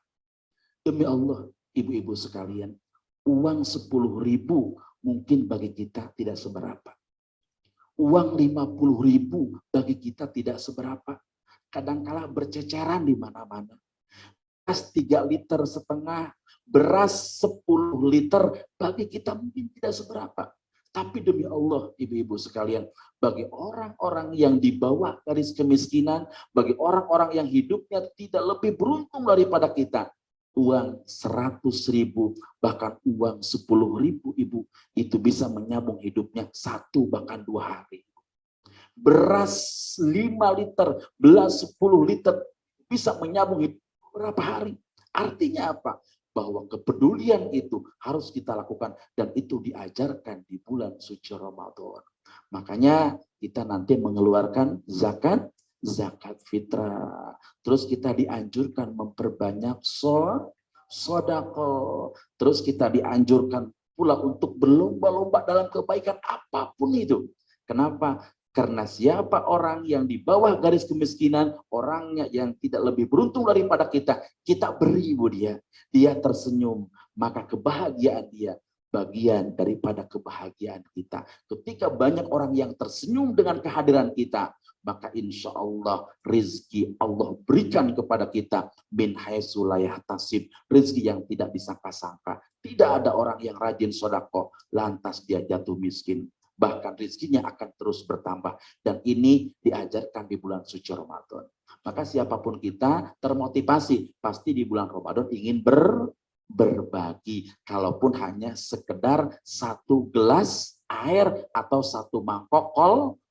Demi Allah, ibu-ibu sekalian, uang 10.000 mungkin bagi kita tidak seberapa. Uang 50.000 bagi kita tidak seberapa. Kadangkala berceceran di mana-mana. Beras 3,5 liter, beras 10 liter bagi kita mungkin tidak seberapa. Tapi demi Allah, ibu-ibu sekalian, bagi orang-orang yang di bawah garis kemiskinan, bagi orang-orang yang hidupnya tidak lebih beruntung daripada kita, uang 100.000, bahkan uang 10.000 ibu, itu bisa menyambung hidupnya 1 bahkan 2 hari. Beras 5 liter, beras 10 liter, bisa menyambung hidup berapa hari. Artinya apa? Bahwa kepedulian itu harus kita lakukan dan itu diajarkan di bulan suci Ramadan. Makanya kita nanti mengeluarkan zakat fitrah. Terus kita dianjurkan memperbanyak sedekah. Terus kita dianjurkan pula untuk berlomba-lomba dalam kebaikan apapun itu. Kenapa? Karena siapa orang yang di bawah garis kemiskinan, orangnya yang tidak lebih beruntung daripada kita, kita beri dia. Dia tersenyum, maka kebahagiaan dia bagian daripada kebahagiaan kita. Ketika banyak orang yang tersenyum dengan kehadiran kita, maka insya Allah rizki Allah berikan kepada kita min haitsu la yahtasib, rizki yang tidak disangka-sangka. Tidak ada orang yang rajin sedekah lantas dia jatuh miskin. Bahkan rizkinya akan terus bertambah. Dan ini diajarkan di bulan suci Ramadan. Maka siapapun kita termotivasi, pasti di bulan Ramadan ingin berbagi. Kalaupun hanya sekedar 1 gelas air atau 1 mangkok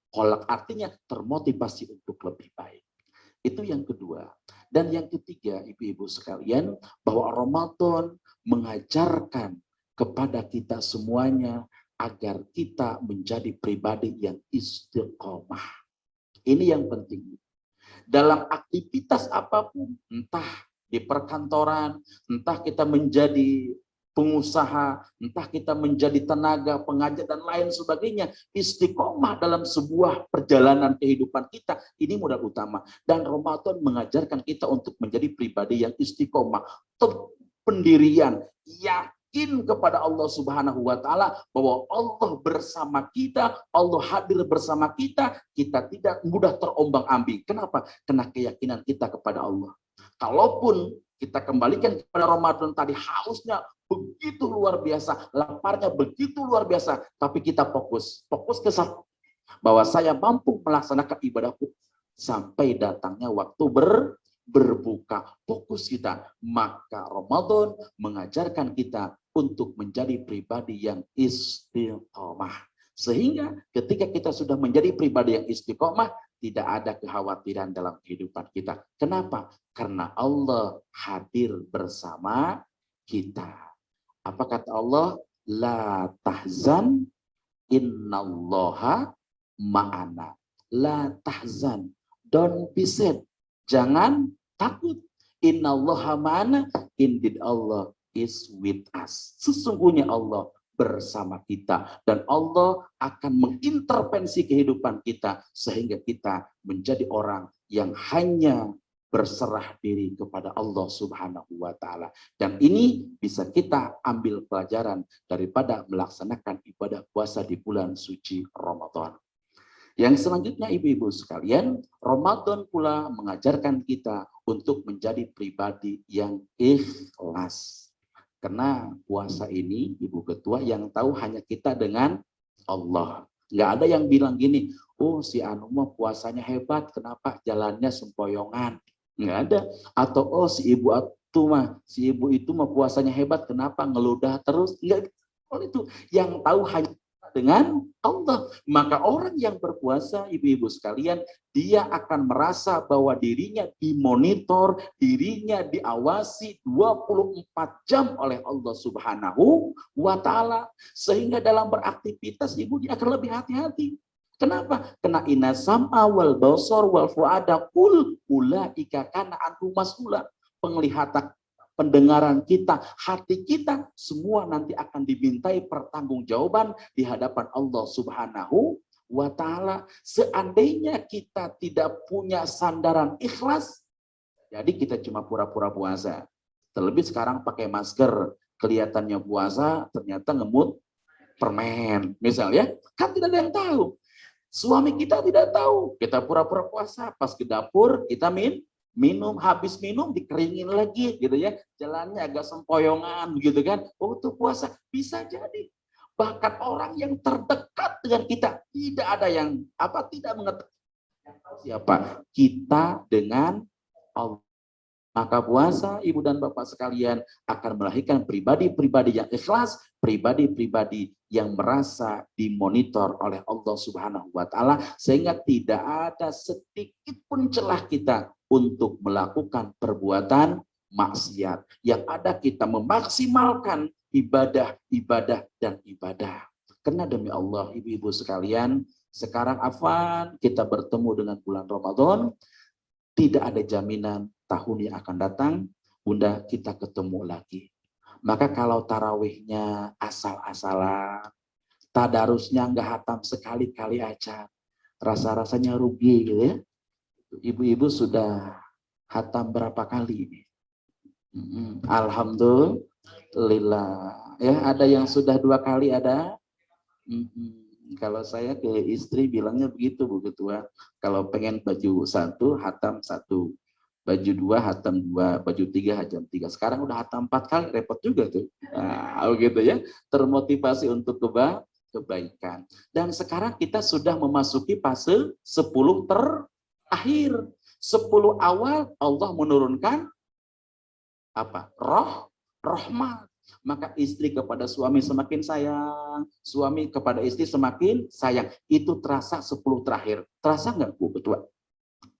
kolak, artinya termotivasi untuk lebih baik. Itu yang kedua. Dan yang ketiga, ibu-ibu sekalian, bahwa Ramadan mengajarkan kepada kita semuanya agar kita menjadi pribadi yang istiqomah. Ini yang penting. Dalam aktivitas apapun, entah di perkantoran, entah kita menjadi pengusaha, entah kita menjadi tenaga, pengajar, dan lain sebagainya, istiqomah dalam sebuah perjalanan kehidupan kita, ini modal utama. Dan Ramadan mengajarkan kita untuk menjadi pribadi yang istiqomah, pendirian, yakin kepada Allah Subhanahu wa taala bahwa Allah bersama kita, Allah hadir bersama kita, kita tidak mudah terombang-ambing. Kenapa? Karena keyakinan kita kepada Allah. Kalaupun kita kembalikan kepada Ramadan tadi, hausnya begitu luar biasa, laparnya begitu luar biasa, tapi kita fokus ke satu, bahwa saya mampu melaksanakan ibadahku sampai datangnya waktu berbuka. Fokus kita. Maka Ramadan mengajarkan kita untuk menjadi pribadi yang istiqomah. Sehingga ketika kita sudah menjadi pribadi yang istiqomah, tidak ada kekhawatiran dalam kehidupan kita. Kenapa? Karena Allah hadir bersama kita. Apa kata Allah? La tahzan innallaha ma'ana. La tahzan. Don't be sad. Jangan takut. Innallaha ma'ana. Indeed Allah is with us. Sesungguhnya Allah bersama kita. Dan Allah akan mengintervensi kehidupan kita. Sehingga kita menjadi orang yang hanya berserah diri kepada Allah Subhanahu wa taala. Dan ini bisa kita ambil pelajaran daripada melaksanakan ibadah puasa di bulan suci Ramadan. Yang selanjutnya ibu-ibu sekalian, Ramadan pula mengajarkan kita untuk menjadi pribadi yang ikhlas. Karena puasa ini, Ibu Ketua, yang tahu hanya kita dengan Allah. Nggak ada yang bilang gini, oh si Anu mah puasanya hebat, kenapa jalannya sempoyongan? Nggak ada. Atau oh si ibu itu mah puasanya hebat, kenapa ngeludah terus? Nggak. Kalau itu yang tahu hanya dengan Allah. Maka orang yang berpuasa, ibu-ibu sekalian, dia akan merasa bahwa dirinya dimonitor, dirinya diawasi 24 jam oleh Allah Subhanahu wa taala. Sehingga dalam beraktivitas ibu dia akan lebih hati-hati. Kenapa? Karena inna sam'a wal basar wal fuada kul ulaika kana anhu mas'ula. Penglihatan, pendengaran kita, hati kita, semua nanti akan dimintai pertanggungjawaban di hadapan Allah Subhanahu wa taala. Seandainya kita tidak punya sandaran ikhlas, jadi kita cuma pura-pura puasa. Terlebih sekarang pakai masker, kelihatannya puasa, ternyata ngemut permen, misalnya, kan tidak ada yang tahu. Suami kita tidak tahu, kita pura-pura puasa, pas ke dapur kita minum, habis minum dikeringin lagi gitu ya, jalannya agak sempoyongan begitu kan. Oh itu puasa, bisa jadi. Bahkan orang yang terdekat dengan kita tidak ada yang tidak mengetahui siapa kita dengan Allah. Maka puasa, ibu dan bapak sekalian, akan melahirkan pribadi-pribadi yang ikhlas, pribadi-pribadi yang merasa dimonitor oleh Allah Subhanahu wa taala, sehingga tidak ada sedikit pun celah kita untuk melakukan perbuatan maksiat. Yang ada kita memaksimalkan ibadah, dan ibadah. Karena demi Allah, ibu-ibu sekalian, sekarang afwan kita bertemu dengan bulan Ramadan, tidak ada jaminan tahun yang akan datang, Bunda, kita ketemu lagi. Maka kalau tarawihnya asal-asalan, tadarusnya nggak hatam sekali-kali aja, rasa-rasanya rugi gitu ya. Ibu-ibu sudah hatam berapa kali ini? Alhamdulillah. Ya, ada yang sudah 2 kali ada. Kalau saya ke istri bilangnya begitu, Bu Ketua. Kalau pengen baju 1, hatam 1. Baju 2, hatam 2. Baju 3, hatam 3. Sekarang udah hatam 4 kali, repot juga tuh. Nah, gitu ya. Termotivasi untuk kebaikan. Dan sekarang kita sudah memasuki fase 10 terakhir. 10 awal Allah menurunkan apa? Rahmat. Maka istri kepada suami semakin sayang, suami kepada istri semakin sayang. Itu terasa 10 terakhir. Terasa nggak, Bu Ketua?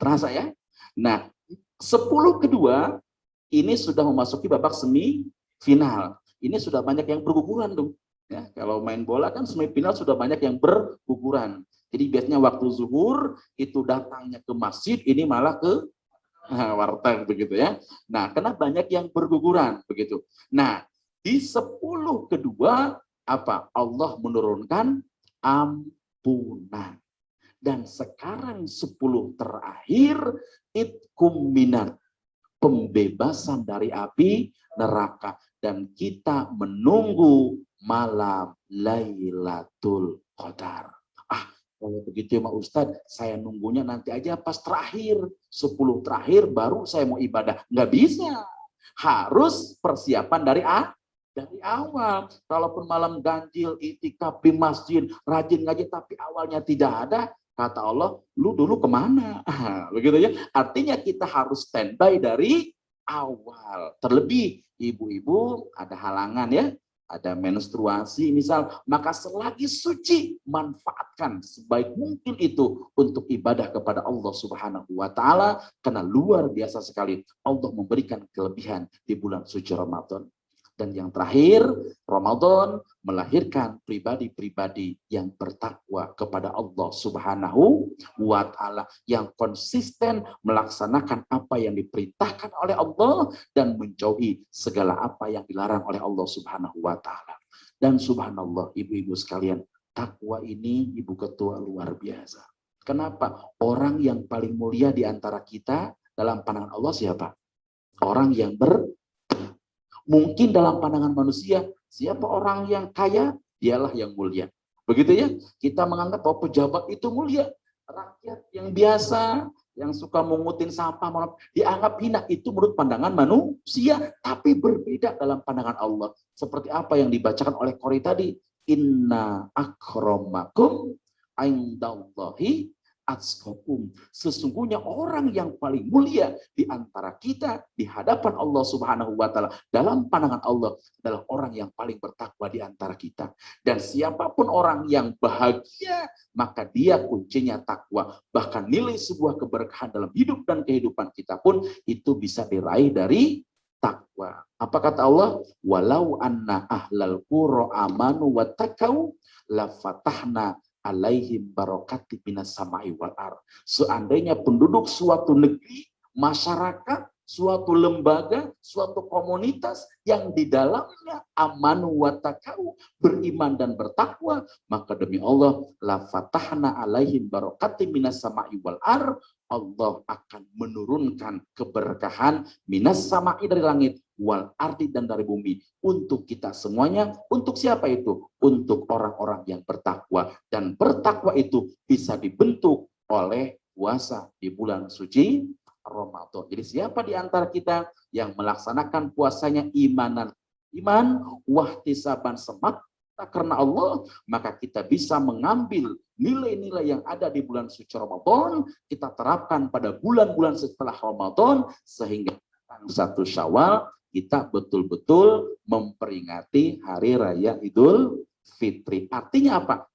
Terasa ya? Nah, 10 kedua ini sudah memasuki babak semifinal. Ini sudah banyak yang berguguran tuh. Ya, kalau main bola kan semifinal sudah banyak yang berguguran. Jadi biasanya waktu zuhur itu datangnya ke masjid, ini malah ke warteg begitu ya. Nah, karena banyak yang berguguran begitu. Nah, di 10 kedua apa? Allah menurunkan ampunan. Dan sekarang 10 terakhir itkum minan, pembebasan dari api neraka. dan kita menunggu malam Lailatul Qadar. Kalau begitu ya Pak Ustadz, saya nunggunya nanti aja pas terakhir, 10 terakhir baru saya mau ibadah. Nggak bisa. Harus persiapan dari awal. Kalaupun malam ganjil, itikaf di masjid, rajin ngaji, tapi awalnya tidak ada, kata Allah, lu dulu kemana? Begitu ya. Artinya kita harus standby dari awal. Terlebih ibu-ibu ada halangan ya, ada menstruasi misal, maka selagi suci manfaatkan sebaik mungkin itu untuk ibadah kepada Allah Subhanahu wa taala, karena luar biasa sekali Allah memberikan kelebihan di bulan suci Ramadan. Dan yang terakhir, Ramadan melahirkan pribadi-pribadi yang bertakwa kepada Allah Subhanahu wa taala, yang konsisten melaksanakan apa yang diperintahkan oleh Allah dan menjauhi segala apa yang dilarang oleh Allah Subhanahu wa taala. Dan subhanallah ibu-ibu sekalian, takwa ini Ibu Ketua luar biasa. Kenapa? Orang yang paling mulia di antara kita dalam pandangan Allah siapa? Orang yang mungkin dalam pandangan manusia, siapa orang yang kaya? Dialah yang mulia. Begitu ya? Kita menganggap bahwa pejabat itu mulia. Rakyat yang biasa, yang suka mengutin sampah, dianggap hina. Itu menurut pandangan manusia. Tapi berbeda dalam pandangan Allah. Seperti apa yang dibacakan oleh Qori tadi. Inna akramakum indallahi atqakum. Sesungguhnya orang yang paling mulia di antara kita di hadapan Allah Subhanahu wa taala dalam pandangan Allah adalah orang yang paling bertakwa di antara kita. Dan siapapun orang yang bahagia, maka dia kuncinya takwa. Bahkan nilai sebuah keberkahan dalam hidup dan kehidupan kita pun itu bisa diraih dari takwa. Apa kata Allah? Walau anna ahlal qura amanu wattaqau la fatahna alaihim barakati minas samai wal ar. Seandainya penduduk suatu negeri, masyarakat, suatu lembaga, suatu komunitas yang di dalamnya amanu wa taqau, beriman dan bertakwa, maka demi Allah la fatahna alaihim barakati minas samai wal ar, Allah akan menurunkan keberkahan minas samai dari langit, wal ardi dan dari bumi untuk kita semuanya. Untuk siapa itu? Untuk orang-orang yang bertakwa. Dan bertakwa itu bisa dibentuk oleh puasa di bulan suci Ramadan. Jadi siapa di antara kita yang melaksanakan puasanya iman wahtisaban semata karena Allah, maka kita bisa mengambil nilai-nilai yang ada di bulan suci Ramadan, kita terapkan pada bulan-bulan setelah Ramadan, sehingga 1 Syawal kita betul-betul memperingati Hari Raya Idul Fitri. Artinya apa?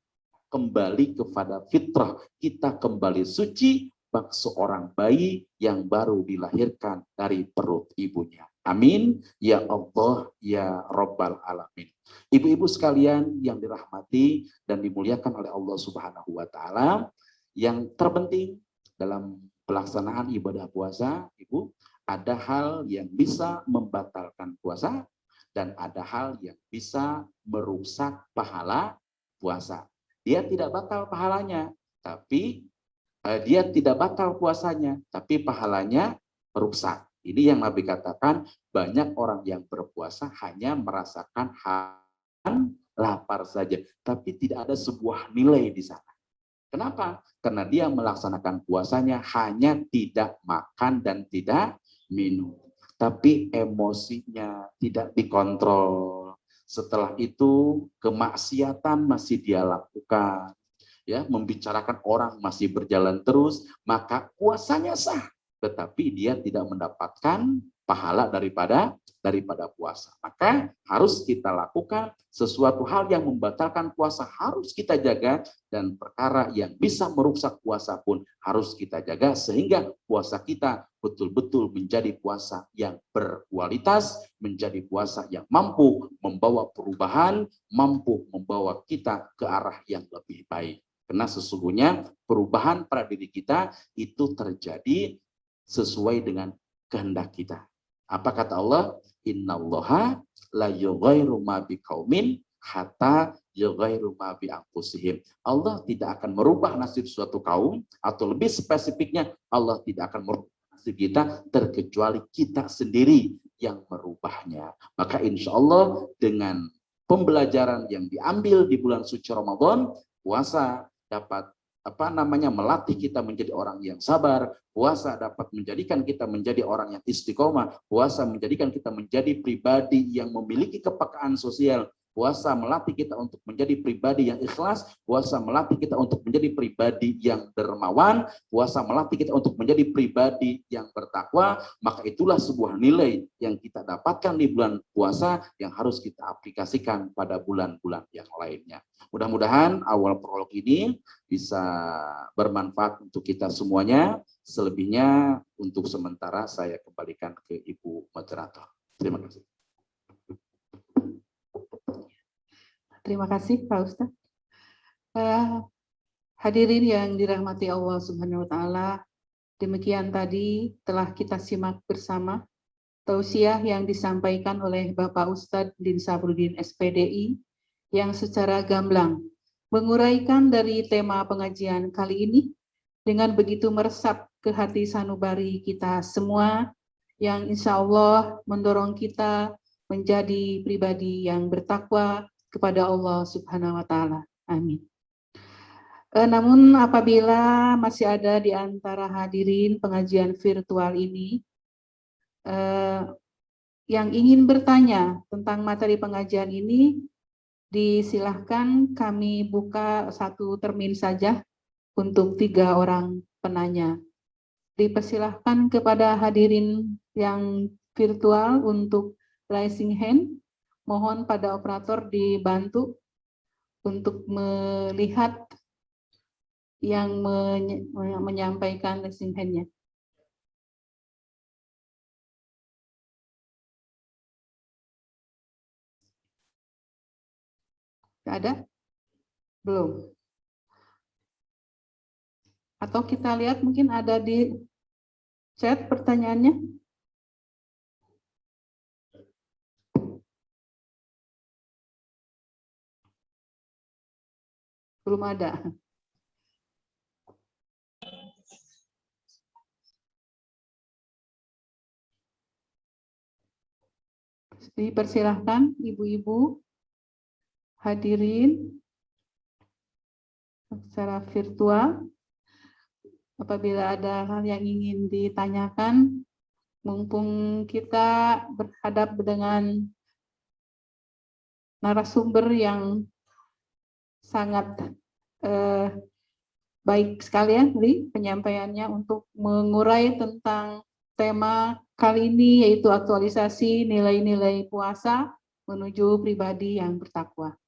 Kembali kepada fitrah. Kita kembali suci bak seorang bayi yang baru dilahirkan dari perut ibunya. Amin. Ya Allah, ya Rabbal Alamin. Ibu-ibu sekalian yang dirahmati dan dimuliakan oleh Allah Subhanahu wa taala, yang terpenting dalam pelaksanaan ibadah puasa, Ibu, ada hal yang bisa membatalkan puasa dan ada hal yang bisa merusak pahala puasa. Dia tidak batal pahalanya, tapi dia tidak batal puasanya, tapi pahalanya rusak. Ini yang Nabi katakan, banyak orang yang berpuasa hanya merasakan lapar saja, tapi tidak ada sebuah nilai di sana. Kenapa? Karena dia melaksanakan puasanya hanya tidak makan dan tidak minum, tapi emosinya tidak dikontrol. Setelah itu kemaksiatan masih dia lakukan, ya, membicarakan orang masih berjalan terus, maka puasanya sah, tetapi dia tidak mendapatkan pahala daripada puasa. Maka harus kita lakukan sesuatu hal yang membatalkan puasa, harus kita jaga, dan perkara yang bisa merusak puasa pun harus kita jaga, sehingga puasa kita betul-betul menjadi puasa yang berkualitas, menjadi puasa yang mampu membawa perubahan, mampu membawa kita ke arah yang lebih baik. Karena sesungguhnya perubahan pada diri kita itu terjadi sesuai dengan kehendak kita. Apa kata Allah? Innallaha la yughayyiru ma biqaumin hatta yughayyiru ma bi anfusihim. Allah tidak akan merubah nasib suatu kaum, atau lebih spesifiknya, Allah tidak akan merubah nasib kita, terkecuali kita sendiri yang merubahnya. Maka insya Allah dengan pembelajaran yang diambil di bulan suci Ramadan, puasa dapat melatih kita menjadi orang yang sabar, puasa dapat menjadikan kita menjadi orang yang istiqomah, puasa menjadikan kita menjadi pribadi yang memiliki kepekaan sosial, puasa melatih kita untuk menjadi pribadi yang ikhlas, puasa melatih kita untuk menjadi pribadi yang dermawan, puasa melatih kita untuk menjadi pribadi yang bertakwa. Maka itulah sebuah nilai yang kita dapatkan di bulan puasa yang harus kita aplikasikan pada bulan-bulan yang lainnya. Mudah-mudahan awal prolog ini bisa bermanfaat untuk kita semuanya. Selebihnya untuk sementara saya kembalikan ke Ibu Moderator. Terima kasih. Terima kasih Pak Ustadz. Hadirin yang dirahmati Allah Subhanahu wa Ta'ala, demikian tadi telah kita simak bersama tausiah yang disampaikan oleh Bapak Ustadz Din Sabrudin SPDI yang secara gamblang menguraikan dari tema pengajian kali ini dengan begitu meresap ke hati sanubari kita semua yang insya Allah mendorong kita menjadi pribadi yang bertakwa kepada Allah Subhanahu wa Ta'ala. Amin. Namun apabila masih ada di antara hadirin pengajian virtual ini yang ingin bertanya tentang materi pengajian ini, disilahkan kami buka satu termin saja untuk 3 orang penanya. Dipersilahkan kepada hadirin yang virtual untuk raising hand. Mohon pada operator dibantu untuk melihat yang menyampaikan raising hand-nya. Ada? Belum. Atau kita lihat mungkin ada di chat pertanyaannya. Belum ada. Dipersilahkan ibu-ibu hadirin secara virtual. Apabila ada hal yang ingin ditanyakan, mumpung kita berhadap dengan narasumber yang sangat baik sekali ya Li, penyampaiannya untuk mengurai tentang tema kali ini, yaitu aktualisasi nilai-nilai puasa menuju pribadi yang bertakwa.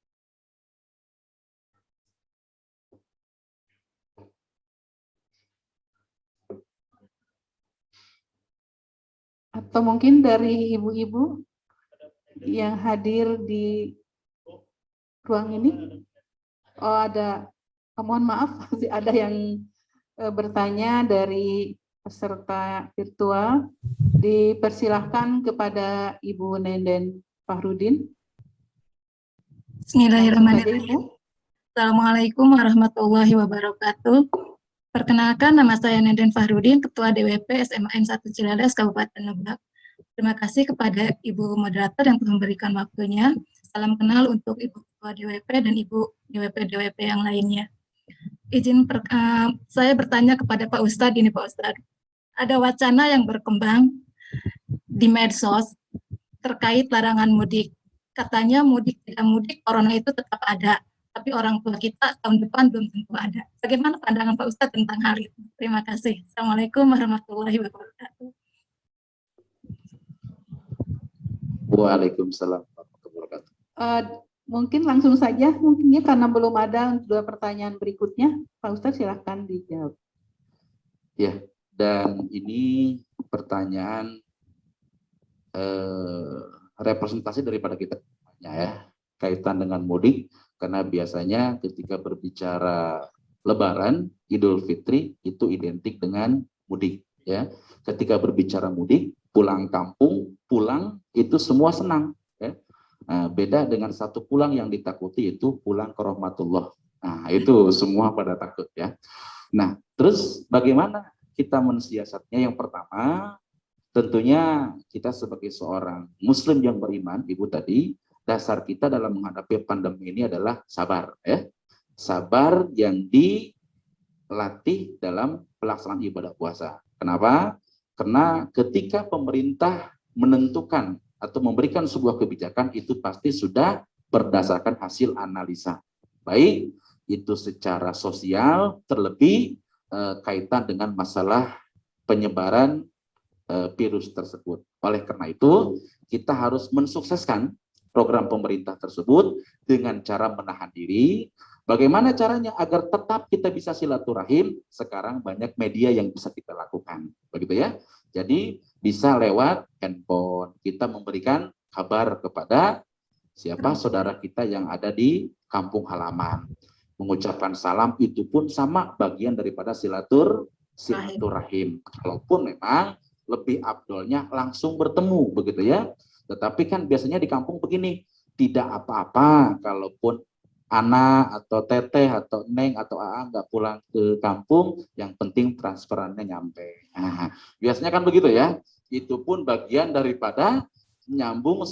Atau mungkin dari ibu-ibu yang hadir di ruang ini. Oh ada, mohon maaf, ada yang bertanya dari peserta virtual. Dipersilahkan kepada Ibu Nenden Fahrudin. Bismillahirrahmanirrahim. Assalamualaikum warahmatullahi wabarakatuh. Perkenalkan, nama saya Nenden Fahrudin, Ketua DWP SMA N1 Ciladas, Kabupaten Lebak. Terima kasih kepada Ibu Moderator yang telah memberikan waktunya. Salam kenal untuk Ibu Ketua DWP dan Ibu DWP-DWP yang lainnya. Saya bertanya kepada Pak Ustadz ini, Pak Ustadz. Ada wacana yang berkembang di medsos terkait larangan mudik. Katanya mudik tidak mudik, corona itu tetap ada. Tapi orang tua kita tahun depan belum tentu ada. Bagaimana pandangan Pak Ustadz tentang hal itu? Terima kasih. Assalamualaikum warahmatullahi wabarakatuh. Waalaikumsalam warahmatullahi wabarakatuh. Mungkin langsung saja, mungkin ya karena belum ada 2 pertanyaan berikutnya, Pak Ustadz silahkan dijawab. Ya, dan ini pertanyaan representasi daripada kita ya, kaitan dengan mudik, karena biasanya ketika berbicara Lebaran, Idul Fitri itu identik dengan mudik ya. Ketika berbicara mudik, pulang kampung, pulang itu semua senang ya. Nah, beda dengan satu pulang yang ditakuti, itu pulang ke rahmatullah. Nah, itu semua pada takut ya. Nah, terus bagaimana kita mensiasatnya? Yang pertama, tentunya kita sebagai seorang muslim yang beriman, Ibu tadi, dasar kita dalam menghadapi pandemi ini adalah sabar, ya. Sabar yang dilatih dalam pelaksanaan ibadah puasa. Kenapa? Karena ketika pemerintah menentukan atau memberikan sebuah kebijakan, itu pasti sudah berdasarkan hasil analisa. Baik itu secara sosial, terlebih kaitan dengan masalah penyebaran virus tersebut. Oleh karena itu, kita harus mensukseskan program pemerintah tersebut dengan cara menahan diri. Bagaimana caranya agar tetap kita bisa silaturahim? Sekarang banyak media yang bisa kita lakukan, begitu ya. Jadi bisa lewat handphone kita memberikan kabar kepada siapa saudara kita yang ada di kampung halaman. Mengucapkan salam itu pun sama bagian daripada silaturahim. Kalaupun memang lebih afdolnya langsung bertemu, begitu ya. Tetapi kan biasanya di kampung begini, tidak apa-apa kalaupun anak atau teteh atau neng atau aa nggak pulang ke kampung, yang penting transferannya nyampe. Nah, biasanya kan begitu ya. Itu pun bagian daripada nyambung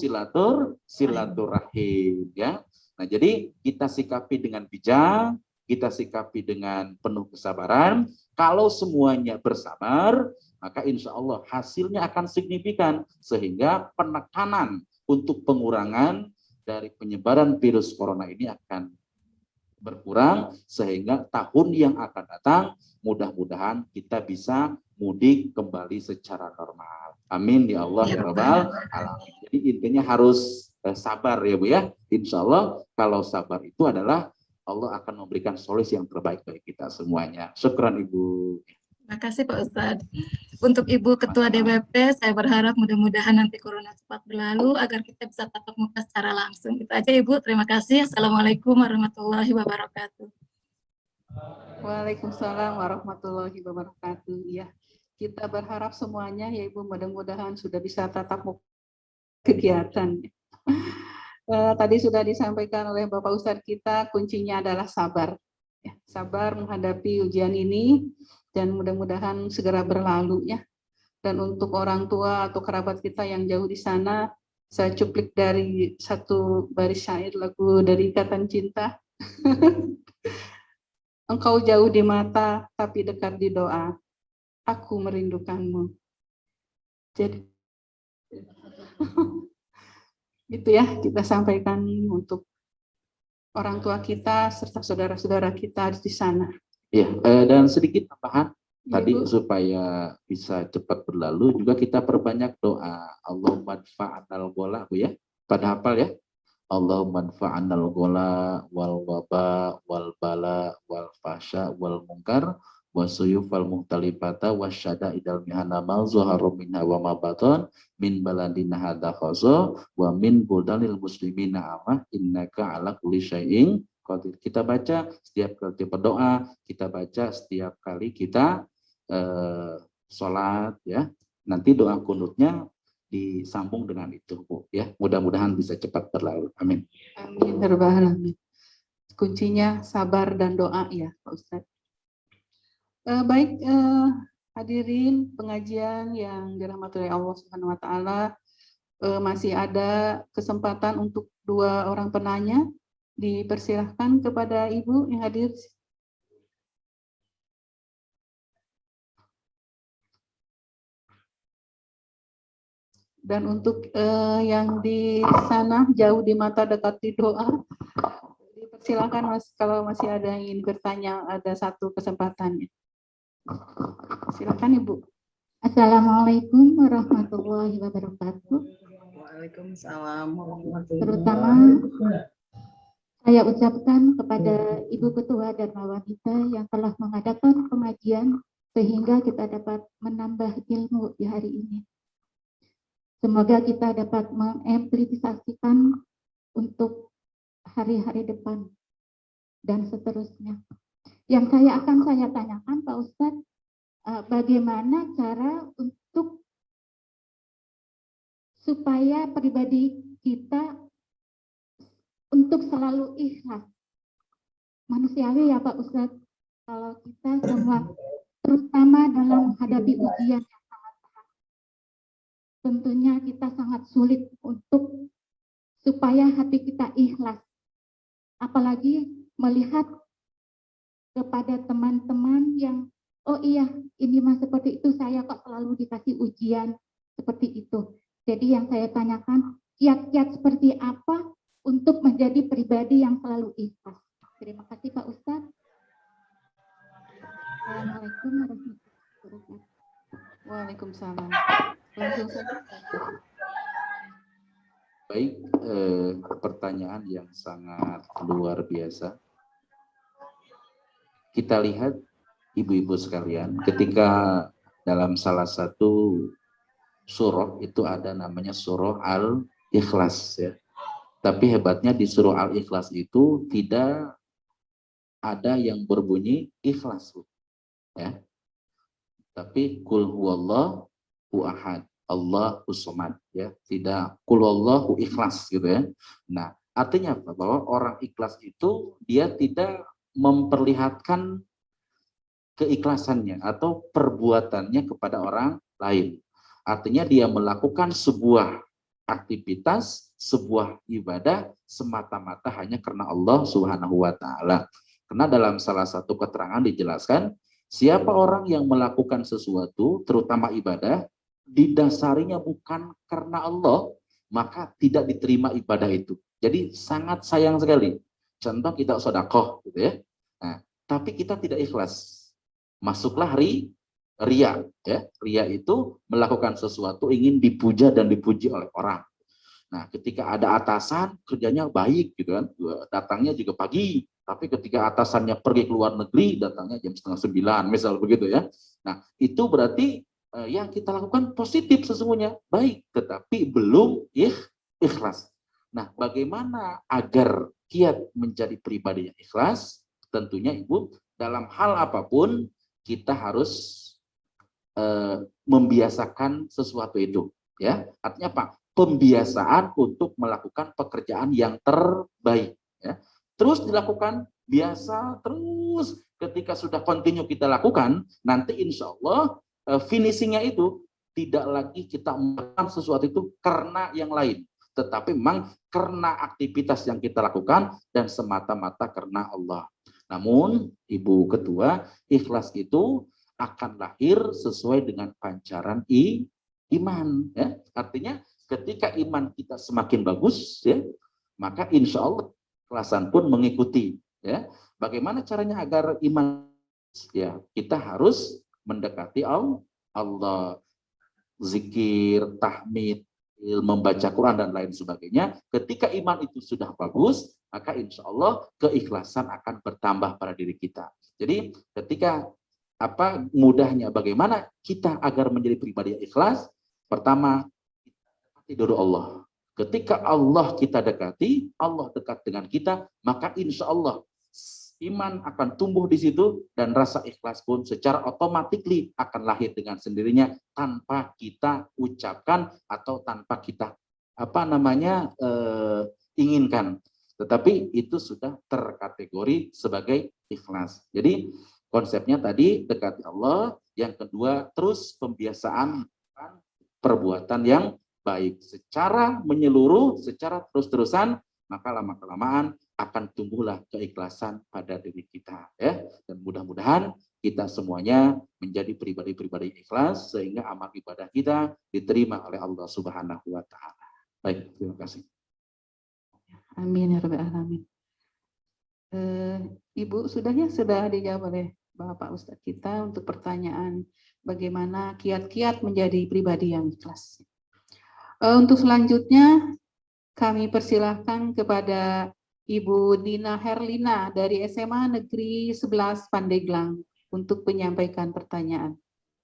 silaturahim, ya. Nah, jadi kita sikapi dengan bijak, kita sikapi dengan penuh kesabaran. Kalau semuanya bersabar, maka insya Allah hasilnya akan signifikan, sehingga penekanan untuk pengurangan dari penyebaran virus corona ini akan berkurang, sehingga tahun yang akan datang mudah-mudahan kita bisa mudik kembali secara normal. Amin ya Allah ya Rabbal Alamin. Jadi intinya harus sabar ya Bu ya. Insya Allah kalau sabar itu adalah Allah akan memberikan solusi yang terbaik bagi kita semuanya. Syukran Ibu. Terima kasih Pak Ustadz. Untuk Ibu Ketua DPP, saya berharap mudah-mudahan nanti corona cepat berlalu agar kita bisa tatap muka secara langsung. Itu aja Ibu, terima kasih. Assalamualaikum warahmatullahi wabarakatuh. Waalaikumsalam warahmatullahi wabarakatuh. Ya, kita berharap semuanya ya Ibu, mudah-mudahan sudah bisa tatap muka kegiatan. Tadi sudah disampaikan oleh Bapak Ustadz kita, kuncinya adalah sabar. Ya, sabar menghadapi ujian ini, dan mudah-mudahan segera berlalu ya. Dan untuk orang tua atau kerabat kita yang jauh di sana, saya cuplik dari satu baris syair lagu dari Ikatan Cinta. Engkau jauh di mata, tapi dekat di doa. Aku merindukanmu. Jadi, itu ya kita sampaikan untuk orang tua kita serta saudara-saudara kita di sana. Ya, dan sedikit tambahan tadi Ibu. supaya bisa cepat berlalu, juga kita perbanyak doa. Allahumma adfa'anal gola, Bu ya. Pada hafal ya. Allahumma adfa'anal gola wal waba wal bala wal fasha wal munkar wasuyuf wal muhtalifata wasyada idal mihana mal zuharu minha wa mabaton min baladina hadha khozo wa min budalil muslimina amah innaka ala kulli syai'in qadir. Kita baca setiap kali kita berdoa, kita baca setiap kali kita sholat ya. Nanti doa kunutnya disambung dengan itu Bu ya. Mudah-mudahan bisa cepat berlalu. Amin. Amin. Amin. Kuncinya sabar dan doa ya Pak Ustadz. Baik, hadirin pengajian yang dirahmati oleh Allah Subhanahu wa taala, masih ada kesempatan untuk 2 orang penanya. Dipersilahkan kepada Ibu yang hadir. Dan untuk yang di sana jauh di mata dekat di doa, dipersilakan Mas, kalau masih ada yang ingin bertanya, ada 1 kesempatan. Silakan Ibu. Assalamualaikum warahmatullahi wabarakatuh. Waalaikumsalam warahmatullahi Terutama saya ucapkan kepada Ibu Ketua Dharma Wanita yang telah mengadakan pengajian sehingga kita dapat menambah ilmu di hari ini. Semoga kita dapat mengimplementasikan untuk hari-hari depan dan seterusnya. Yang akan saya tanyakan Pak Ustadz, bagaimana cara untuk supaya pribadi kita untuk selalu ikhlas. Manusiawi ya Pak Ustadz, kalau kita semua terutama dalam menghadapi ujian yang sangat berat. Tentunya kita sangat sulit untuk supaya hati kita ikhlas. Apalagi melihat kepada teman-teman yang, oh iya, ini mah seperti itu, saya kok selalu dikasih ujian seperti itu. Jadi yang saya tanyakan, kiat-kiat seperti apa untuk menjadi pribadi yang selalu ikhlas. Terima kasih Pak Ustadz. Assalamualaikum warahmatullahi wabarakatuh. Waalaikumsalam. Langsung saja. Baik, pertanyaan yang sangat luar biasa. Kita lihat ibu-ibu sekalian, ketika dalam salah satu surah itu ada namanya surah Al-Ikhlas ya. Tapi hebatnya di surah Al-Ikhlas itu tidak ada yang berbunyi ikhlas ya. Tapi kul huwallahu ahad, Allahus somad ya. Tidak kul huwallahu ikhlas gitu ya. Nah, artinya apa? Bahwa orang ikhlas itu dia tidak memperlihatkan keikhlasannya atau perbuatannya kepada orang lain. Artinya dia melakukan sebuah aktivitas, sebuah ibadah semata-mata hanya karena Allah Subhanahu wa taala. Karena dalam salah satu keterangan dijelaskan, siapa orang yang melakukan sesuatu, terutama ibadah, didasarinya bukan karena Allah, maka tidak diterima ibadah itu. Jadi sangat sayang sekali. Contoh kita sedekah gitu ya. Nah, tapi kita tidak ikhlas. Masuklah ria ya. Ria itu melakukan sesuatu ingin dipuja dan dipuji oleh orang. Nah, ketika ada atasan kerjanya baik gitu kan, datangnya juga pagi, tapi ketika atasannya pergi ke luar negeri datangnya jam 8:30 misal begitu ya. Nah, itu berarti yang kita lakukan positif sesungguhnya, baik, tetapi belum ikhlas. Nah, bagaimana agar kiat menjadi pribadi yang ikhlas? Tentunya Ibu, dalam hal apapun kita harus membiasakan sesuatu itu ya. Artinya apa? Pembiasaan untuk melakukan pekerjaan yang terbaik ya. Terus dilakukan biasa terus, ketika sudah continue kita lakukan, nanti insya Allah finishingnya itu tidak lagi kita melakukan sesuatu itu karena yang lain, tetapi memang karena aktivitas yang kita lakukan dan semata-mata karena Allah. Namun Ibu Ketua, ikhlas itu akan lahir sesuai dengan pancaran iman ya. Artinya ketika iman kita semakin bagus ya, maka insya Allah ikhlasan pun mengikuti ya. Bagaimana caranya agar iman ya? Kita harus mendekati Allah, zikir, tahmid, membaca Quran dan lain sebagainya. Ketika iman itu sudah bagus, maka insya Allah keikhlasan akan bertambah pada diri kita. Jadi ketika mudahnya bagaimana kita agar menjadi pribadi yang ikhlas? Pertama, dekati Allah. Ketika Allah kita dekati, Allah dekat dengan kita, maka insya Allah iman akan tumbuh di situ dan rasa ikhlas pun secara otomatis akan lahir dengan sendirinya tanpa kita ucapkan atau tanpa kita inginkan. Tetapi itu sudah terkategori sebagai ikhlas. Jadi konsepnya tadi dekati Allah, yang kedua terus pembiasaan perbuatan yang baik secara menyeluruh, secara terus-terusan, maka lama-kelamaan akan tumbuhlah keikhlasan pada diri kita ya. Dan mudah-mudahan kita semuanya menjadi pribadi-pribadi ikhlas sehingga amal ibadah kita diterima oleh Allah Subhanahu wa taala. Baik, terima kasih. Amin ya rabbal alamin. Ibu, sudah dijawab oleh Bapak Ustadz kita untuk pertanyaan bagaimana kiat-kiat menjadi pribadi yang ikhlas. Untuk selanjutnya kami persilahkan kepada Ibu Dina Herlina dari SMA Negeri 11 Pandeglang untuk menyampaikan pertanyaan.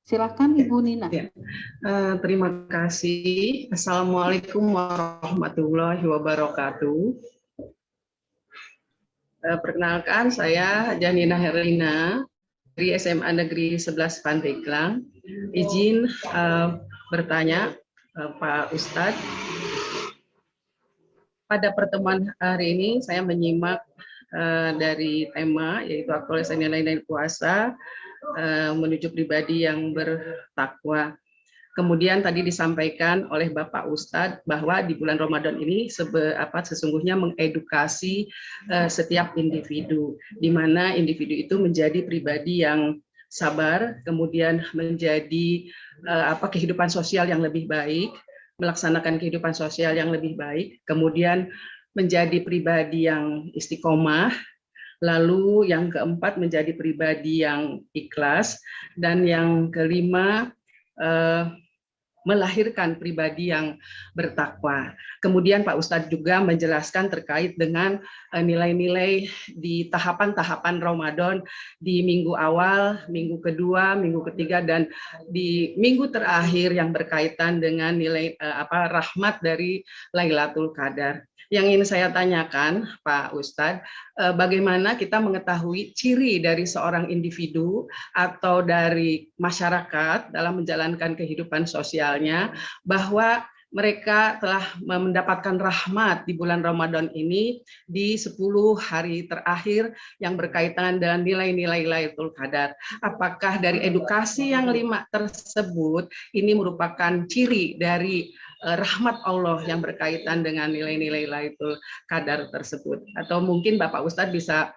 Silakan Ibu Nina. Ya. Terima kasih. Assalamualaikum warahmatullahi wabarakatuh. Perkenalkan, saya Janina Herlina dari SMA Negeri 11 Pandeglang. Izin bertanya Pak Ustadz. Pada pertemuan hari ini saya menyimak dari tema yaitu aktualisasi nilai-nilai puasa menuju pribadi yang bertakwa. Kemudian tadi disampaikan oleh Bapak Ustadz bahwa di bulan Ramadan ini sesungguhnya mengedukasi setiap individu, di mana individu itu menjadi pribadi yang sabar, kemudian menjadi kehidupan sosial yang lebih baik, melaksanakan kehidupan sosial yang lebih baik, kemudian menjadi pribadi yang istiqomah, lalu yang keempat menjadi pribadi yang ikhlas, dan yang kelima melahirkan pribadi yang bertakwa. Kemudian Pak Ustadz juga menjelaskan terkait dengan nilai-nilai di tahapan-tahapan Ramadan di minggu awal, minggu kedua, minggu ketiga, dan di minggu terakhir yang berkaitan dengan nilai rahmat dari Lailatul Qadar. Yang ingin saya tanyakan, Pak Ustadz, bagaimana kita mengetahui ciri dari seorang individu atau dari masyarakat dalam menjalankan kehidupan sosialnya, bahwa mereka telah mendapatkan rahmat di bulan Ramadan ini di 10 hari terakhir yang berkaitan dengan nilai-nilai Lailatul Qadar. Apakah dari edukasi yang 5 tersebut ini merupakan ciri dari rahmat Allah yang berkaitan dengan nilai-nilai Lailatul Qadar tersebut? Atau mungkin Bapak Ustadz bisa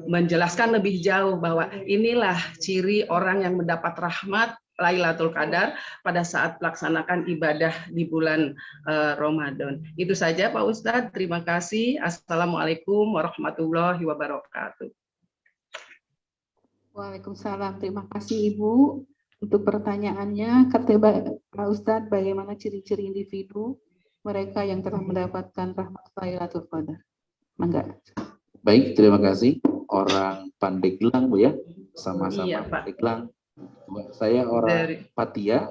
menjelaskan lebih jauh bahwa inilah ciri orang yang mendapat rahmat Lailatul Qadar pada saat melaksanakan ibadah di bulan Ramadan. Itu saja Pak Ustadz, terima kasih. Assalamualaikum warahmatullahi wabarakatuh. Waalaikumsalam, terima kasih Ibu untuk pertanyaannya. Kata Pak Ustadz, bagaimana ciri-ciri individu mereka yang telah mendapatkan rahmat Lailatul Qadar? Mangga. Baik, terima kasih. Orang Pandeglang, Bu ya, sama-sama Iya, Pak. Pandeglang. Saya orang Patia,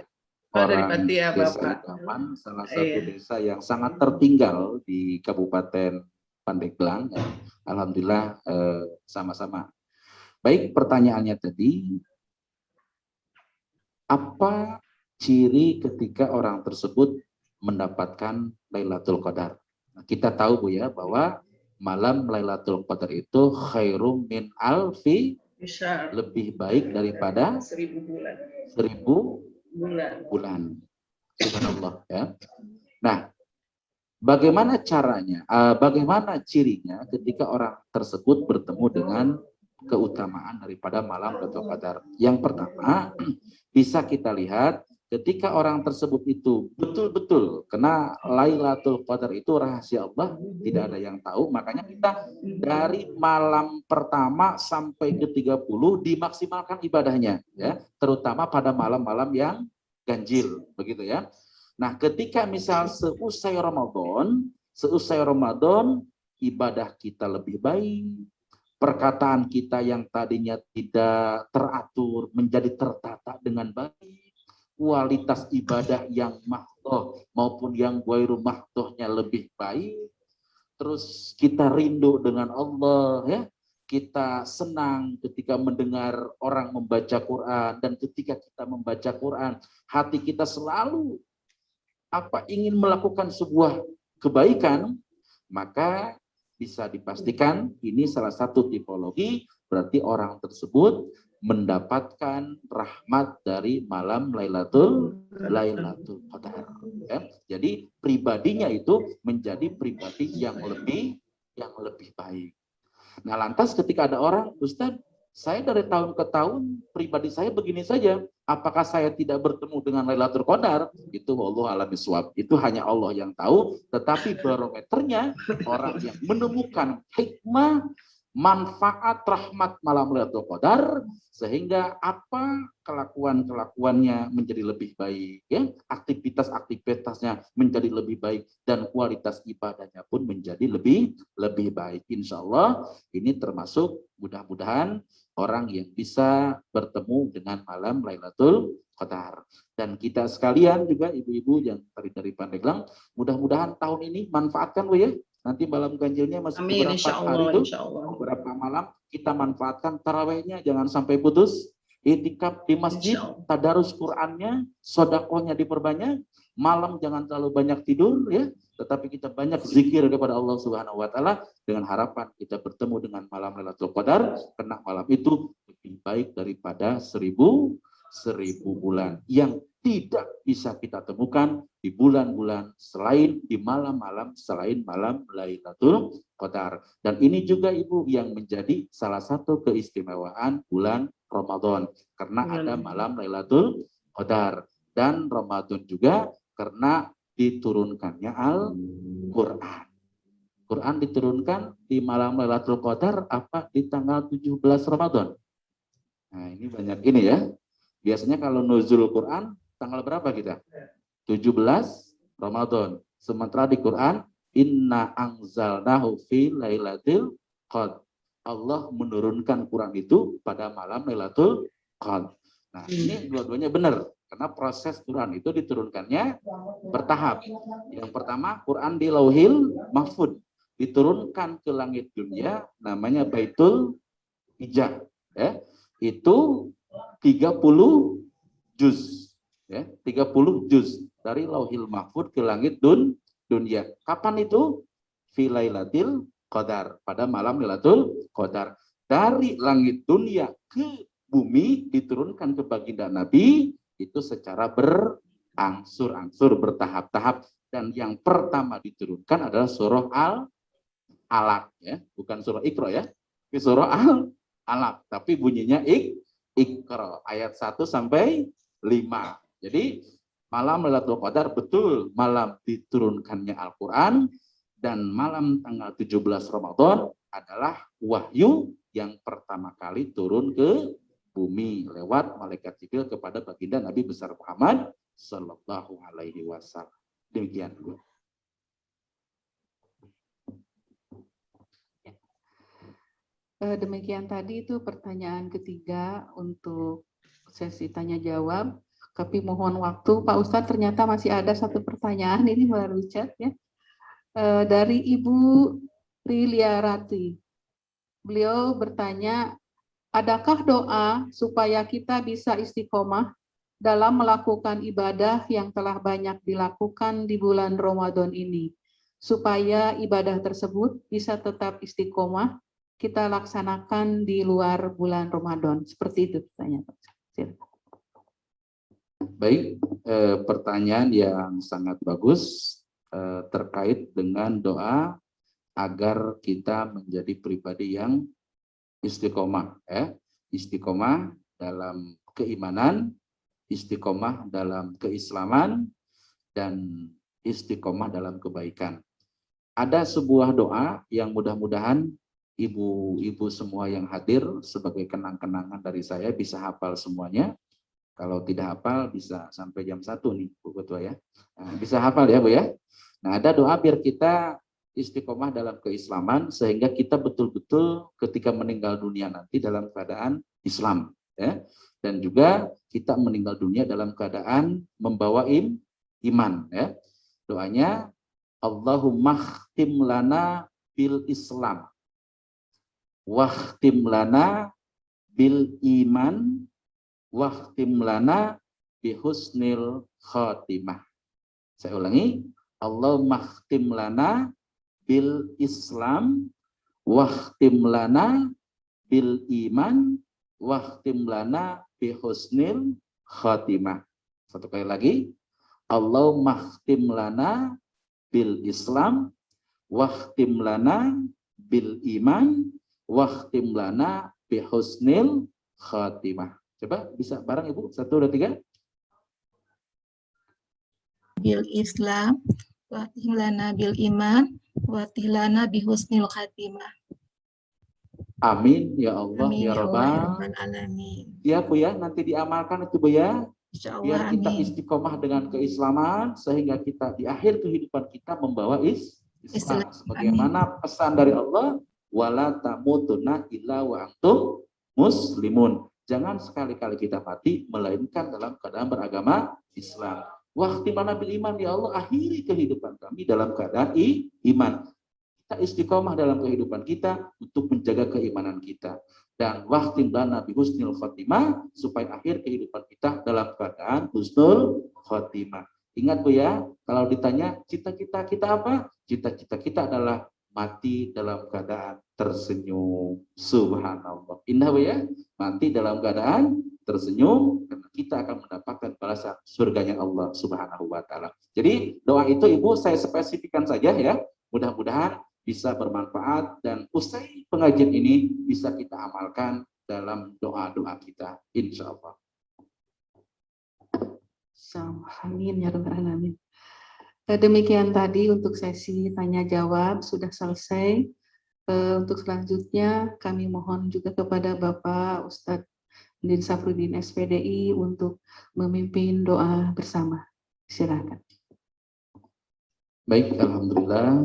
dari orang Patia, desa Bapak. Ikaman, salah satu desa yang sangat tertinggal di Kabupaten Pandeglang. Alhamdulillah sama-sama. Baik, pertanyaannya tadi, apa ciri ketika orang tersebut mendapatkan Lailatul Qadar? Nah, kita tahu Bu ya bahwa malam Lailatul Qadar itu khairum min alfi, lebih baik daripada 1000 bulan. 1000 bulan. Subhanallah ya. Nah, bagaimana caranya? Bagaimana cirinya ketika orang tersebut bertemu dengan keutamaan daripada malam Lailatul Qadar? Yang pertama, bisa kita lihat ketika orang tersebut itu betul-betul karena Lailatul Qadar itu rahasia Allah, tidak ada yang tahu, makanya kita dari malam pertama sampai ke 30 dimaksimalkan ibadahnya ya, terutama pada malam-malam yang ganjil begitu ya. Nah, ketika misal seusai Ramadan ibadah kita lebih baik, perkataan kita yang tadinya tidak teratur menjadi tertata dengan baik, kualitas ibadah yang mahdoh maupun yang ghairu mahdohnya lebih baik. Terus kita rindu dengan Allah ya. Kita senang ketika mendengar orang membaca Quran, dan ketika kita membaca Quran, hati kita selalu ingin melakukan sebuah kebaikan, maka bisa dipastikan ini salah satu tipologi, berarti orang tersebut mendapatkan rahmat dari malam Lailatul Qadar. Ya. Jadi pribadinya itu menjadi pribadi yang lebih baik. Nah, lantas ketika ada orang, Ustadz, saya dari tahun ke tahun pribadi saya begini saja, apakah saya tidak bertemu dengan Lailatul Qadar? Itu wallahu a'lam bishawab. Itu hanya Allah yang tahu, tetapi barometernya orang yang menemukan hikmah manfaat rahmat malam Lailatul Qadar, sehingga apa kelakuan-kelakuannya menjadi lebih baik ya, aktivitas-aktivitasnya menjadi lebih baik, dan kualitas ibadahnya pun menjadi lebih baik. Insya Allah ini termasuk mudah-mudahan orang yang bisa bertemu dengan malam Lailatul Qadar. Dan kita sekalian juga ibu-ibu yang dari Pandeglang, mudah-mudahan tahun ini manfaatkan Bu ya. Nanti malam ganjilnya masih beberapa hari itu, beberapa malam kita manfaatkan tarawihnya, jangan sampai putus. Itikaf di masjid, tadarus Qur'annya, sodakohnya diperbanyak, Malam jangan terlalu banyak tidur ya, tetapi kita banyak zikir kepada Allah Subhanahu wa taala dengan harapan kita bertemu dengan malam Lailatul Qadar, karena malam itu lebih baik daripada 1000 bulan yang tidak bisa kita temukan di bulan-bulan selain, di malam-malam selain malam Lailatul Qadar. Dan ini juga Ibu yang menjadi salah satu keistimewaan bulan Ramadan, karena ada malam Lailatul Qadar. Dan Ramadan juga karena diturunkannya Al-Quran. Quran diturunkan di malam Lailatul Qadar apa di tanggal 17 Ramadan. Nah ini banyak ini ya. Biasanya kalau nuzul Quran tanggal berapa kita? 17 Ramadan. Sementara di Quran, inna anzalnahu fi lailatul qadar. Allah menurunkan Quran itu pada malam Lailatul Qadar. Nah, ini dua-duanya benar. Karena proses Quran itu diturunkannya bertahap. Yang pertama, Quran di Lauhil Mahfud. Diturunkan ke langit dunia, namanya Baitul Hijjah. Ya. Itu 30 juz. Ya, 30 juz dari Lauhil Mahfud ke langit dunia. Kapan itu? Fi Lailatul Qadar, pada malam Lailatul Qadar. Dari langit dunia ke bumi diturunkan ke baginda Nabi itu secara berangsur-angsur, bertahap-tahap. Dan yang pertama diturunkan adalah surah Al-Alaq, ya, bukan surah Iqra ya. Ini surah Al-Alaq, tapi bunyinya Iqra ayat 1 sampai 5. Jadi malam Lailatul Qadar betul malam diturunkannya Al-Qur'an, dan malam tanggal 17 Ramadan adalah wahyu yang pertama kali turun ke bumi lewat malaikat Jibril kepada baginda Nabi besar Muhammad sallallahu alaihi wasallam. Demikian. Demikian tadi itu pertanyaan ketiga untuk sesi tanya jawab. Tapi mohon waktu, Pak Ustadz, ternyata masih ada satu pertanyaan ini melalui chat ya. Dari Ibu Riliarati. Beliau bertanya, adakah doa supaya kita bisa istiqomah dalam melakukan ibadah yang telah banyak dilakukan di bulan Ramadan ini, supaya ibadah tersebut bisa tetap istiqomah kita laksanakan di luar bulan Ramadan? Seperti itu pertanyaan. Baik, pertanyaan yang sangat bagus terkait dengan doa agar kita menjadi pribadi yang istiqomah, ya. Istiqomah dalam keimanan, istiqomah dalam keislaman, dan istiqomah dalam kebaikan. Ada sebuah doa yang mudah-mudahan ibu-ibu semua yang hadir sebagai kenang-kenangan dari saya bisa hafal semuanya. Kalau tidak hafal bisa sampai jam 1 nih Bu Ketua ya. Nah, bisa hafal ya Bu ya. Nah, ada doa biar kita istiqomah dalam keislaman sehingga kita betul-betul ketika meninggal dunia nanti dalam keadaan Islam ya. Dan juga kita meninggal dunia dalam keadaan membawa iman ya. Doanya Allahumma khtim lana bil Islam wahtim lana bil iman wahtim lana bihusnil khatimah. Saya ulangi, Allahumma khtim lana bil Islam wahtim lana bil iman wahtim lana bihusnil khatimah. Satu kali lagi, Allahumma khtim lana bil Islam wahtim lana bil iman wahtim lana bihusnil khatimah. Coba bisa bareng Ibu, 1, 2, 3. Bil Islam, watih lana bil iman, watih lana bihusnil khatimah. Amin ya Allah. Amin ya ya Allah ya Rabbal Rabbal alamin. Ya Bu ya, nanti diamalkan itu Bu ya. Insya Biar Allah, kita amin. istiqomah dengan keislaman sehingga kita di akhir kehidupan kita membawa Islam. Sebagaimana pesan dari Allah, wala tamutunna illa wa antum muslimun. Jangan sekali-kali kita mati melainkan dalam keadaan beragama Islam. Waktu mana bil iman, ya Allah, akhiri kehidupan kami dalam keadaan iman. Kita istiqomah dalam kehidupan kita untuk menjaga keimanan kita. Dan waktu lana bi husnil khotimah, supaya akhir kehidupan kita dalam keadaan husnul khotimah. Ingat Bu ya, kalau ditanya cita-cita kita apa? Cita-cita kita adalah mati dalam keadaan tersenyum. Subhanallah. Indah Bu ya, mati dalam keadaan tersenyum karena kita akan mendapatkan balasan surganya Allah Subhanahu wa taala. Jadi doa itu Ibu saya spesifikkan saja ya. Mudah-mudahan bisa bermanfaat dan usai pengajian ini bisa kita amalkan dalam doa-doa kita insya Allah. Amin ya rabbal alamin. Demikian tadi untuk sesi tanya jawab sudah selesai. Untuk selanjutnya kami mohon juga kepada Bapak Ustadz Din Safruddin SPDI untuk memimpin doa bersama. Silakan. Baik, alhamdulillah.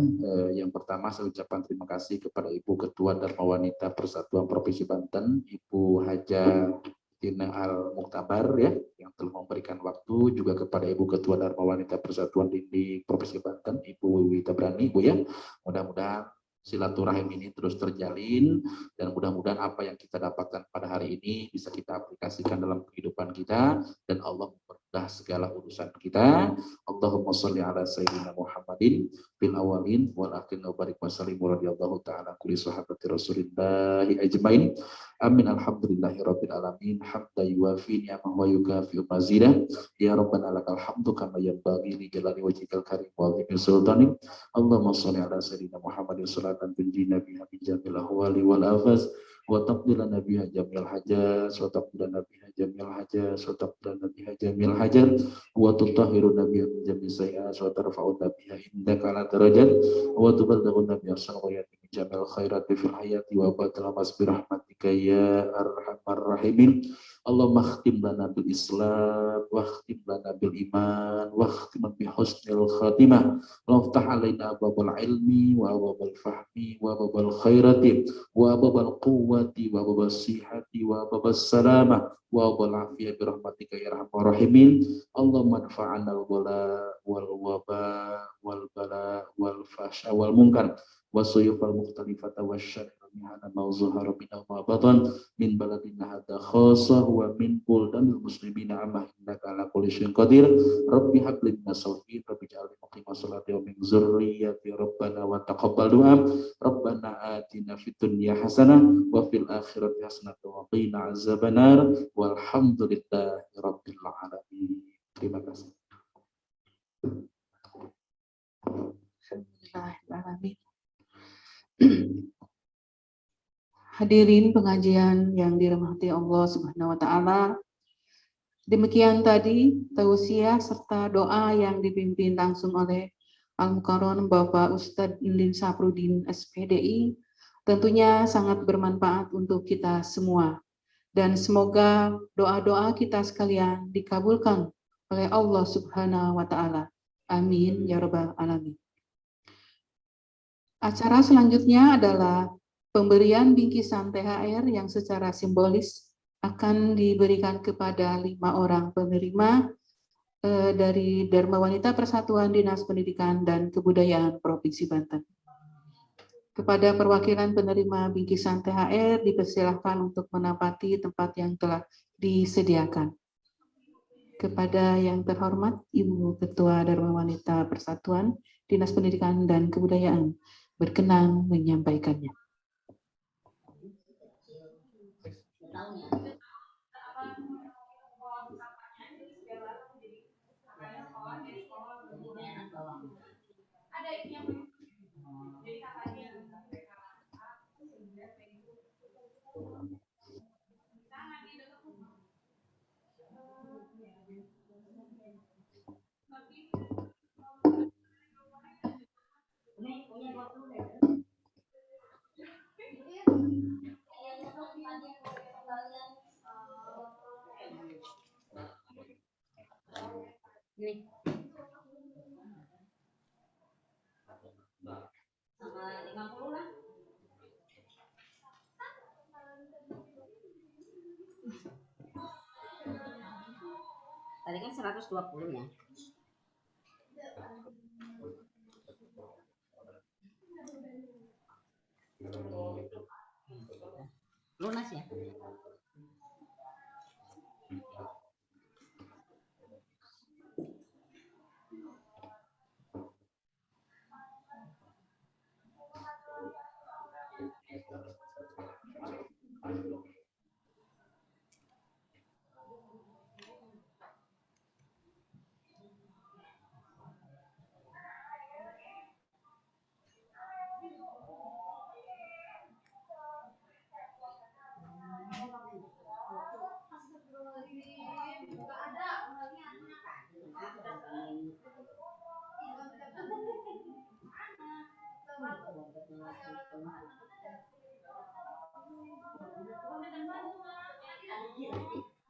Yang pertama saya ucapkan terima kasih kepada Ibu Ketua Dharma Wanita Persatuan Provinsi Banten, Ibu Haja Tina Al-Muktabar ya, yang telah memberikan waktu, juga kepada Ibu Ketua Dharma Wanita Persatuan di Provinsi Banten, Ibu Wiwi Tabrani, Bu ya. Mudah-mudahan silaturahim ini terus terjalin dan mudah-mudahan apa yang kita dapatkan pada hari ini bisa kita aplikasikan dalam kehidupan kita dan Allah mempermudah segala urusan kita. Allahumma sholli ala sayyidina Muhammadin fil awalin wal akhirin wa barik wa sallim radhiyallahu ta'ala kulli sahabati rasulillahi ajmain. Amin alhamdulillahi rabbil alamin hamda yuwafi ni'amahu wa yukafi mazidah ya rabbana lakal hamdu kama yanbaghi li jalali wajhikal karim wa azimi sultanik. Allahumma sholli ala sayyidina Muhammadin salatan tunjina biha min jamil ahwali wal afaz wa taqdilana biha jamil hajaz wa taqdilana biha jamil hajaz wa taqdilana biha jamil hajaz wa tutahhiruna biha min jamil sayyi'at wa tarfa'una biha indaka ala darajat wa tuballighuna biha sanawiyat min jamil khairati fil hayati wa badal mas bi rahmatika ya arhamar rahimin. Allahumma khtim lana bil Islam wa khtim lana bil iman wa khtim bi husnil khatimah. Waftah alaina babal ilmi wa babal fahmi wa babal khairati wa babal quwwati wa babal sihati wa babal salamah wa babal afiyah bi rahmatika ya arhamar rahimin. Allahumma dfa'ana al-wala wal waba wal bala wal fasha wal munkar wasuyuf al mukhtalifata wasyarr mihana mawzuhara minna ma batan min baladina hadha khassa wa min buldanil muslimina amma innaka ala kulli syai'in qadir. Rabbi habli minas salihin rabbi ja'alni muqima sholati wa min dzurriyyati rabbana wa taqabbal du'a. Rabbana atina fid dunya hasanah wa fil akhirati hasanah wa qina azabannar walhamdulillahi rabbil alamin. Terima kasih. Alhamdulillahirrahmanirrahim. Hadirin pengajian yang dirahmati Allah Subhanahu wa taala. Demikian tadi tausiah serta doa yang dipimpin langsung oleh Al-Mukarram Bapak Ustadz Din Safruddin SPDI, tentunya sangat bermanfaat untuk kita semua. Dan semoga doa-doa kita sekalian dikabulkan oleh Allah Subhanahu wa taala. Amin ya rabbal alamin. Acara selanjutnya adalah pemberian bingkisan THR yang secara simbolis akan diberikan kepada 5 orang penerima dari Dharma Wanita Persatuan Dinas Pendidikan dan Kebudayaan Provinsi Banten. Kepada perwakilan penerima bingkisan THR dipersilahkan untuk menempati tempat yang telah disediakan. Kepada yang terhormat Ibu Ketua Dharma Wanita Persatuan Dinas Pendidikan dan Kebudayaan berkenan menyampaikannya. Tadi kan 120 ya. Lunas ya.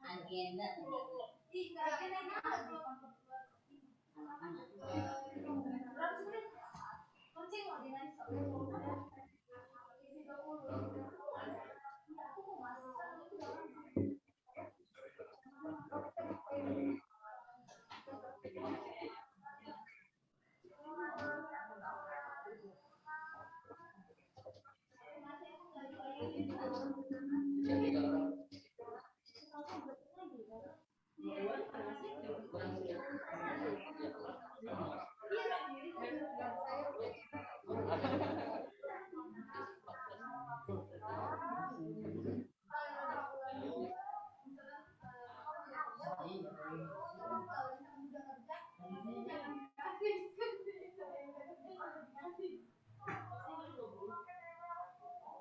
Agenda.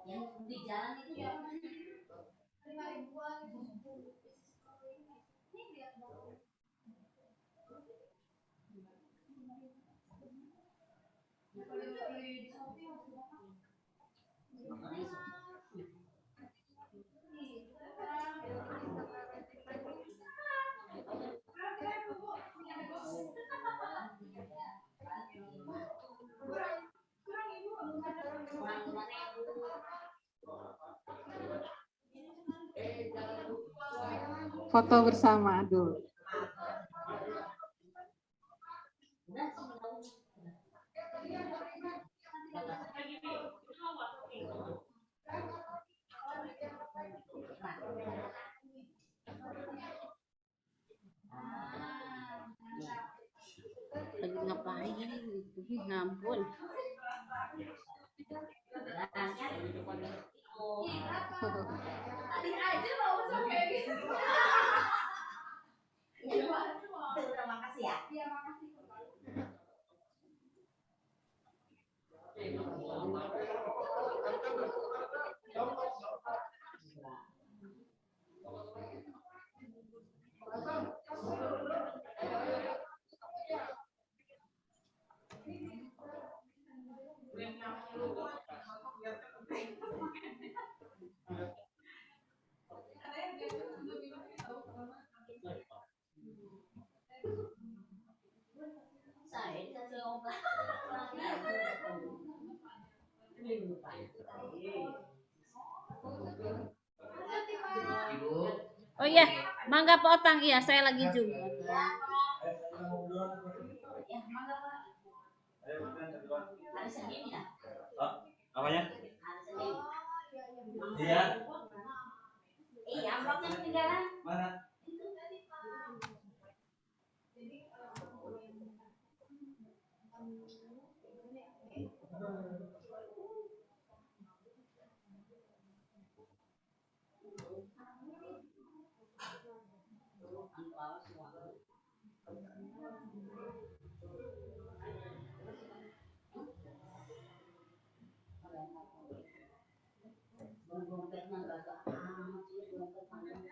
Yang di jalan itu ya. Foto bersama dulu. Lagi ngapain itu? Ngampun. Tadi aja mau usah kayak gitu. Terima kasih ya. Iya, makasih. Saya dikasih obat. Oh iya, mangga Pak Otang. Iya, saya lagi juga. Ya, mangga Pak. Hari Senin ya? Apanya? Hari Senin. Iya. Iya, amplopnya ketinggalan. Mana? Dompetnya gagah amat sih, dompet panjang.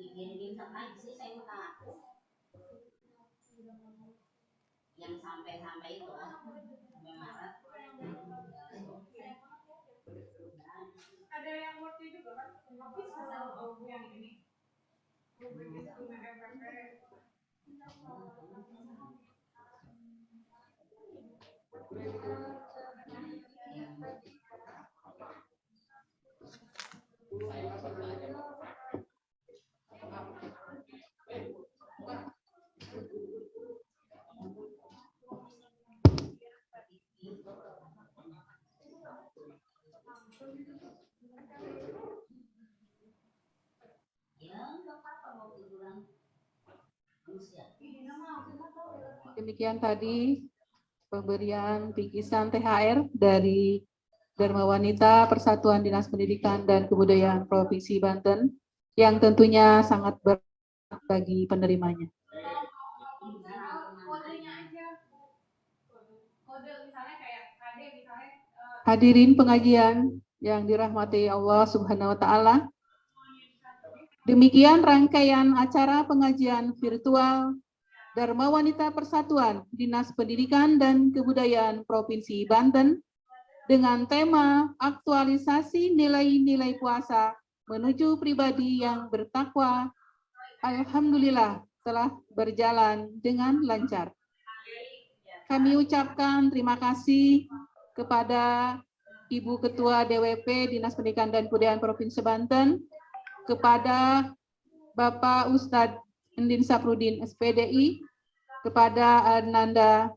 Ada yang dikirim sama sih saya mau tahu. Yang sampai itu sampai Maret. Ada yang multi juga kan? Habis kalau yang ini. Demikian tadi pemberian bingkisan THR dari Dharma Wanita Persatuan Dinas Pendidikan dan Kebudayaan Provinsi Banten yang tentunya sangat berat bagi penerimanya. Hadirin pengajian yang dirahmati Allah Subhanahu wa taala. Demikian rangkaian acara pengajian virtual Dharma Wanita Persatuan Dinas Pendidikan dan Kebudayaan Provinsi Banten dengan tema aktualisasi nilai-nilai puasa menuju pribadi yang bertakwa. Alhamdulillah telah berjalan dengan lancar. Kami ucapkan terima kasih kepada Ibu Ketua DWP Dinas Pendidikan dan Kebudayaan Provinsi Banten, kepada Bapak Ustadz Endin Safrudin SPDI, kepada Ananda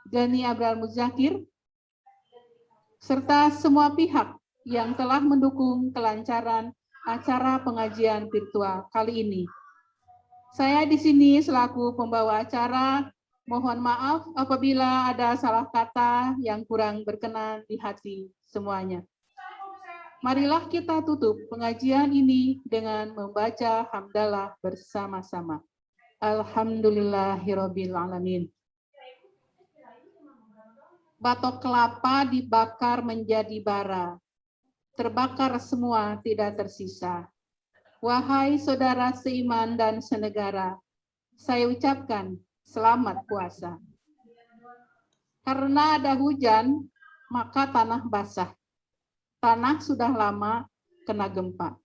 Gani Abrar Muzakir, serta semua pihak yang telah mendukung kelancaran acara pengajian virtual kali ini. Saya di sini selaku pembawa acara, mohon maaf apabila ada salah kata yang kurang berkenan di hati semuanya. Marilah kita tutup pengajian ini dengan membaca hamdalah bersama-sama. Alhamdulillahirabbil alamin. Batok kelapa dibakar menjadi bara. Terbakar semua tidak tersisa. Wahai saudara seiman dan senegara, saya ucapkan selamat puasa. Karena ada hujan, maka tanah basah. Tanah sudah lama kena gempa.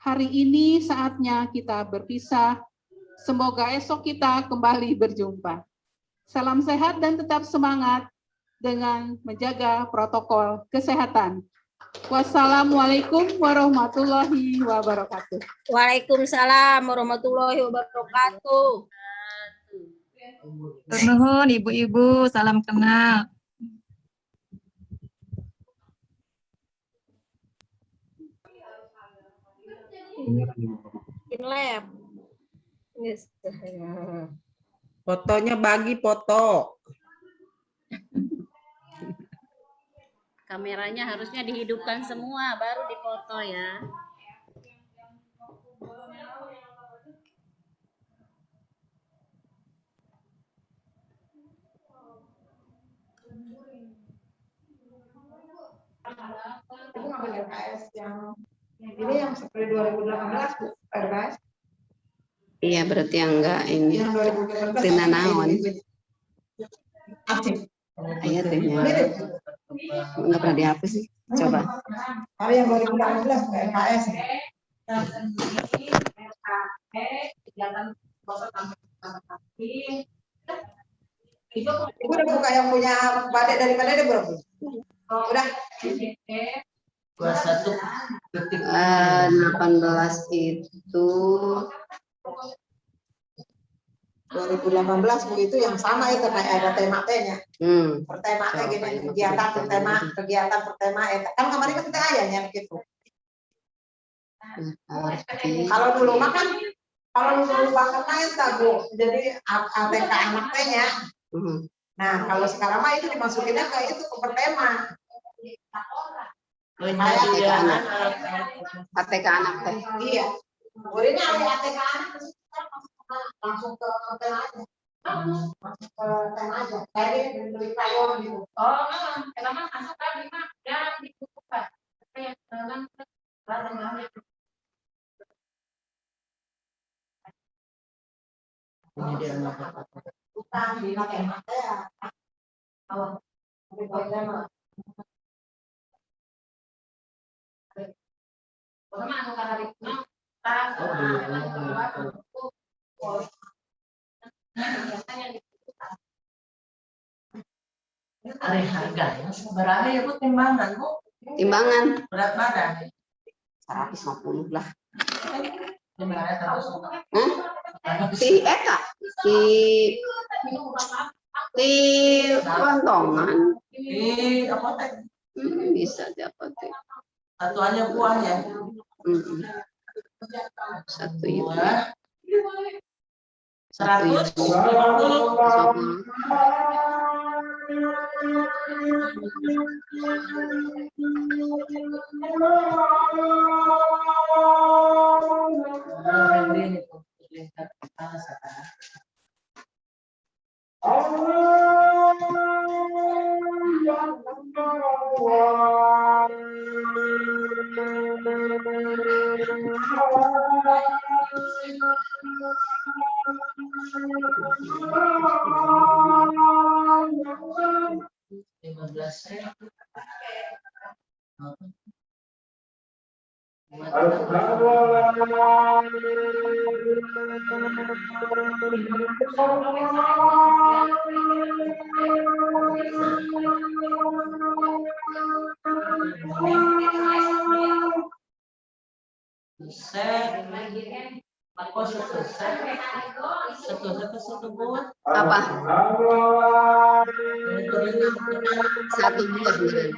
Hari ini saatnya kita berpisah. Semoga esok kita kembali berjumpa. Salam sehat dan tetap semangat dengan menjaga protokol kesehatan. Wassalamualaikum warahmatullahi wabarakatuh. Waalaikumsalam warahmatullahi wabarakatuh. Nuhun ibu-ibu, salam kenal. Lab. Yes. Fotonya bagi foto. Kameranya harusnya dihidupkan semua baru dipoto ya. Ibu ngambil LKS yang ini yang seperti 2018 Bu, LKS. Iya, berarti yang enggak ini. Yang 2018. Tina naon. Aktif. Iya, tina. Enggak pernah dihapus sih. Coba. Hari yang 2018 LKS. Ibu udah buka yang punya badai dari badai ada berapa? Udah. 18 itu 2018 Bu, itu yang sama itu kayak ada tema-nya. Pertema gini, kegiatan pertema kan kemarin kan kita ayahnya gitu. Kalau dulu makan kalau dulu makan main Bu, jadi ATK anak tehnya. Nah, kalau sekarang mah itu dimasukinnya ke itu ke pertema. ATK anak teh. Iya. Muridnya ada ATK anak langsung ke tema aja. Masuk ke tema aja. Kayak beli sayur gitu. Oh, kenapa masuk tadi mah jangan dibuka. Kayak dalam barang-barang. Ini dia bukan dipakai mata ya. Awal. Tema. Ada harganya seberapa ya Bu, timbangan Bu? Timbangan Berat badan 150 lah. Timbangannya terus. Si Eka di Lontongan. Di apotek. Bisa dapat. Satu aja buah ya. Satu itu. Buah. 150. Apa? Satu buah benar.